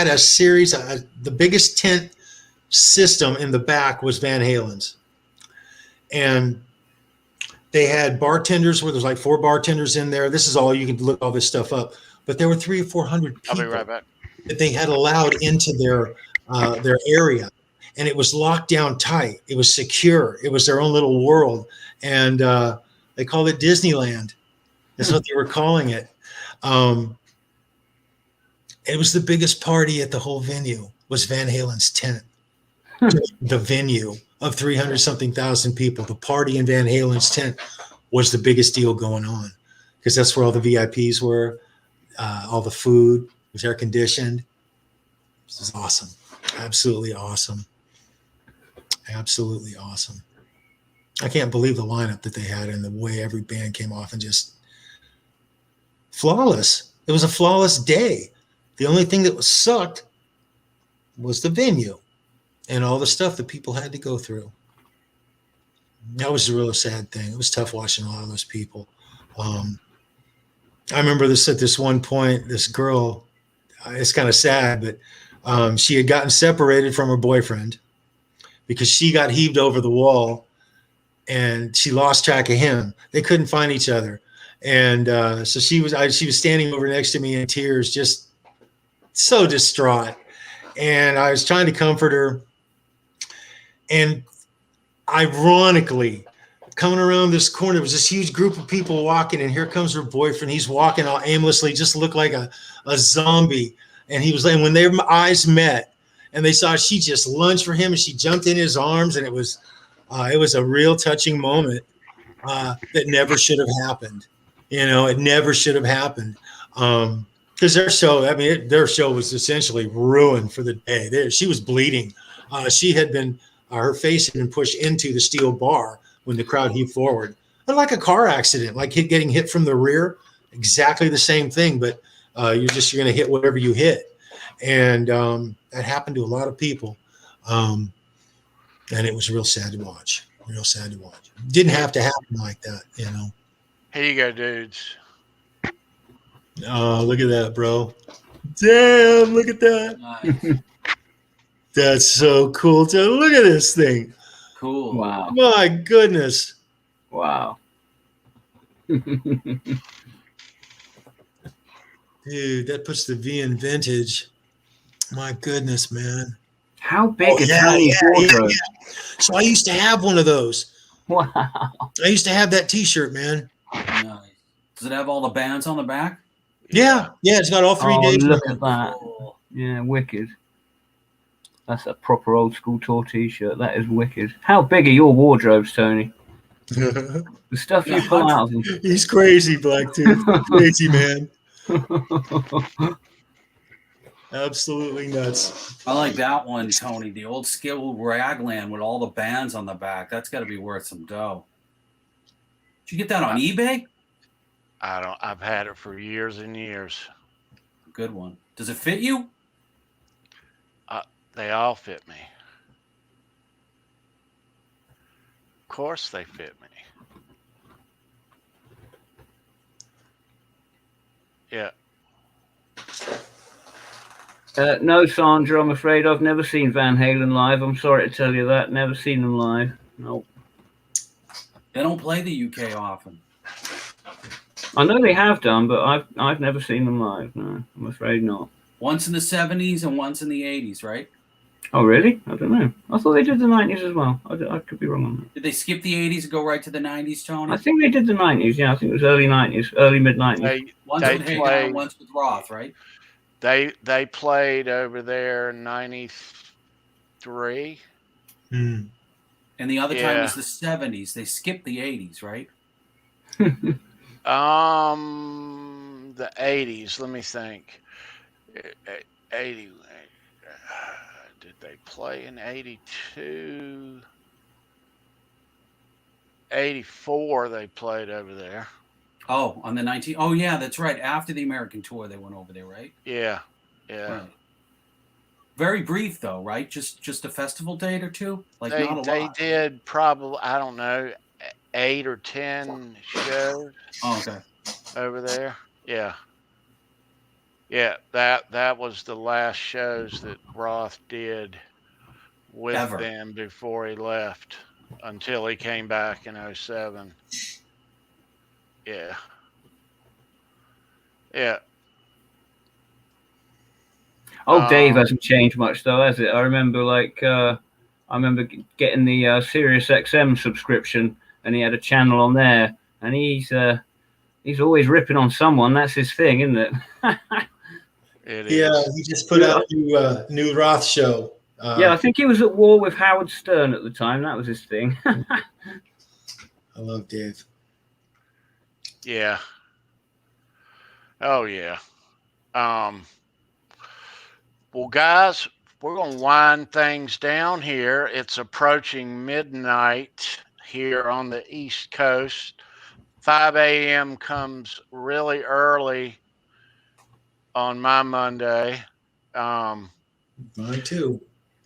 a series, the biggest tent system in the back was Van Halen's. And they had bartenders where there's like 4 bartenders in there. This is all, you can look all this stuff up. But there were 300 or 400 people I'll be right back. that they had allowed into their area. And it was locked down tight. It was secure. It was their own little world. And they called it Disneyland. That's what they were calling it. It was the biggest party at the whole venue was Van Halen's tent. The venue of 300-something thousand people. The party in Van Halen's tent was the biggest deal going on because that's where all the VIPs were. All the food was air conditioned. This is awesome. Absolutely awesome. Absolutely awesome. I can't believe the lineup that they had and the way every band came off and just flawless. It was a flawless day. The only thing that sucked was the venue and all the stuff that people had to go through. That was a real sad thing. It was tough watching a lot of those people. I remember this at this one point, this girl, it's kind of sad, but she had gotten separated from her boyfriend because she got heaved over the wall and she lost track of him. They couldn't find each other. And so she was standing over next to me in tears, just so distraught. And I was trying to comfort her. And ironically, coming around this corner. There was this huge group of people walking, and here comes her boyfriend. He's walking all aimlessly, just looked like a zombie. And he was like, when their eyes met and they saw, she just lunged for him and she jumped in his arms. And it was a real touching moment that never should have happened. It never should have happened. Because their show was essentially ruined for the day. She was bleeding. She had been, her face had been pushed into the steel bar when the crowd heaved forward. And like a car accident, like getting hit from the rear, exactly the same thing. But you're going to hit whatever you hit. And that happened to a lot of people. And it was real sad to watch. Real sad to watch. Didn't have to happen like that, Here you go, dudes. Oh, look at that, bro. Damn, look at that. Nice. That's so cool, too. Look at this thing. Cool. Wow. My goodness. Wow. Dude, that puts the V in vintage. My goodness, man. How big is Tony's wardrobe? Yeah. So I used to have one of those. Wow. I used to have that T-shirt, man. Nice. Does it have all the bands on the back? Yeah, it's got all 3 days. Look at that. Yeah, wicked. That's a proper old school tour T-shirt. That is wicked. How big are your wardrobes, Tony? The stuff you pull out of them. He's crazy, Blacktooth. Crazy, man. Absolutely nuts. I like that one, Tony. The old Skill Raglan with all the bands on the back. That's got to be worth some dough. Did you get that on eBay? I've had it for years and years. Good one. Does it fit you? They all fit me. Of course they fit me. Yeah. No, Sandra, I'm afraid I've never seen Van Halen live. I'm sorry to tell you that. Never seen them live. Nope. They don't play the UK often. I know they have done, but I've never seen them live. No, I'm afraid not. Once in the 70s and once in the 80s, right? Oh, really? I don't know. I thought they did the 90s as well. I could be wrong on that. Did they skip the 80s and go right to the 90s, Tony? I think they did the 90s. Yeah, I think it was early 90s, early mid-90s. Once with Halen, once with Roth, right? They played over there in 93. Mm. And the other time was the 70s. They skipped the 80s, right? The 80s. Let me think. 80. Did they play in 82? 84 they played over there. Oh, on the 19. Oh, yeah, that's right. After the American tour, they went over there, right? Yeah. Right. Very brief, though, right? Just a festival date or two? Like, They not a lot. did probably, I don't know, 8 or 10 shows. Oh, okay. Over there. Yeah. Yeah, that was the last shows that Roth did with them before he left until he came back in 07. Yeah. Yeah. Oh, Dave hasn't changed much though, has it? I remember getting the Sirius XM subscription, and he had a channel on there, and he's always ripping on someone. That's his thing, isn't it? It is. He just put out a new Roth show. Yeah, I think he was at war with Howard Stern at the time. That was his thing. I love Dave. Yeah. Oh yeah. Well, guys, we're going to wind things down here. It's approaching midnight here on the East Coast. 5 a.m. comes really early on my Monday. Mine too.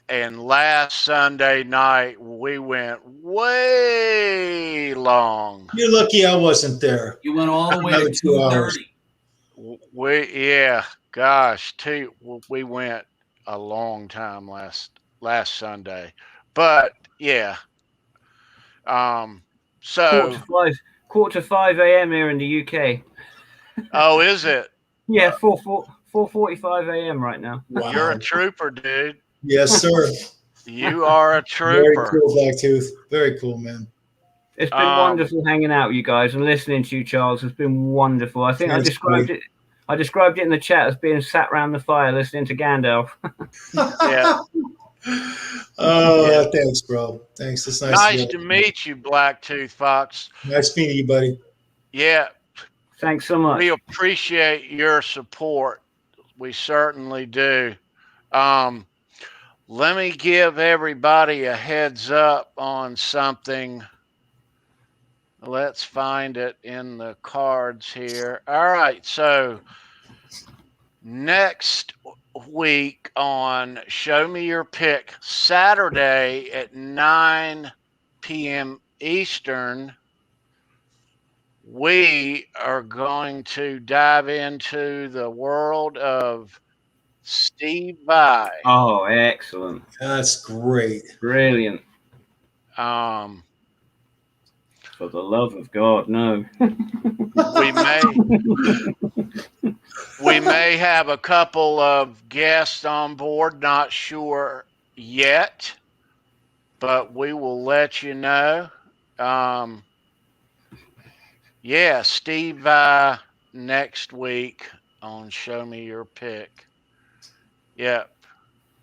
And last Sunday night, we went way long. You're lucky I wasn't there. You went all the way to 2:30. We went a long time last Sunday, but yeah. So quarter to 5 a.m. here in the UK. Oh, is it? Yeah, 4:45 a.m. right now. Wow. You're a trooper, dude. Yes, sir. You are a trooper. Very cool, Blacktooth. Very cool, man. It's been wonderful hanging out with you guys and listening to you, Charles. It's been wonderful. I think I described it in the chat as being sat around the fire listening to Gandalf. Yeah. Thanks, bro. Thanks. It's Nice to meet you, Blacktooth Fox. Nice meeting you, buddy. Yeah. Thanks so much. We appreciate your support. We certainly do. Let me give everybody a heads up on something. Let's find it in the cards here. All right. So next week on Show Me Your Pick, Saturday at 9 p.m. Eastern, we are going to dive into the world of Steve Vai. Oh, excellent. That's great. Brilliant. For the love of God, no. we may have a couple of guests on board, not sure yet, but we will let you know. Steve Vai next week on Show Me Your Pick. Yep.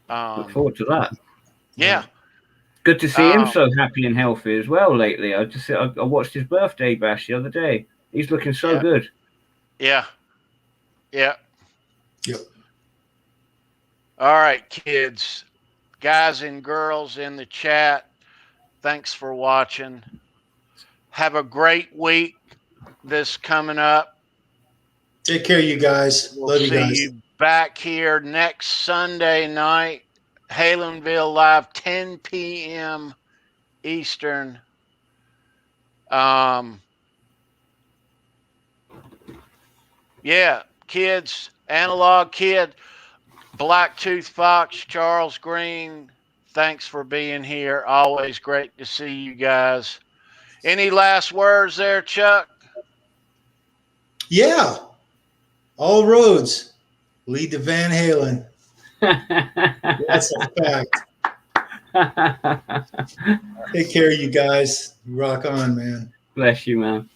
Look forward to that. Yeah. Good to see him so happy and healthy as well lately. I watched his birthday bash the other day. He's looking so good. Yeah. Yep. All right, kids, guys and girls in the chat, thanks for watching. Have a great week this coming up. Take care, you guys. Love you guys. See you back here next Sunday night, Halenville Live, 10 p.m. Eastern. Kids, Analog Kid, Blacktooth Fox, Charles Greene, thanks for being here. Always great to see you guys. Any last words there, Chuck? Yeah. All roads lead to Van Halen. That's a fact. Take care, you guys. You rock on, man. Bless you, man.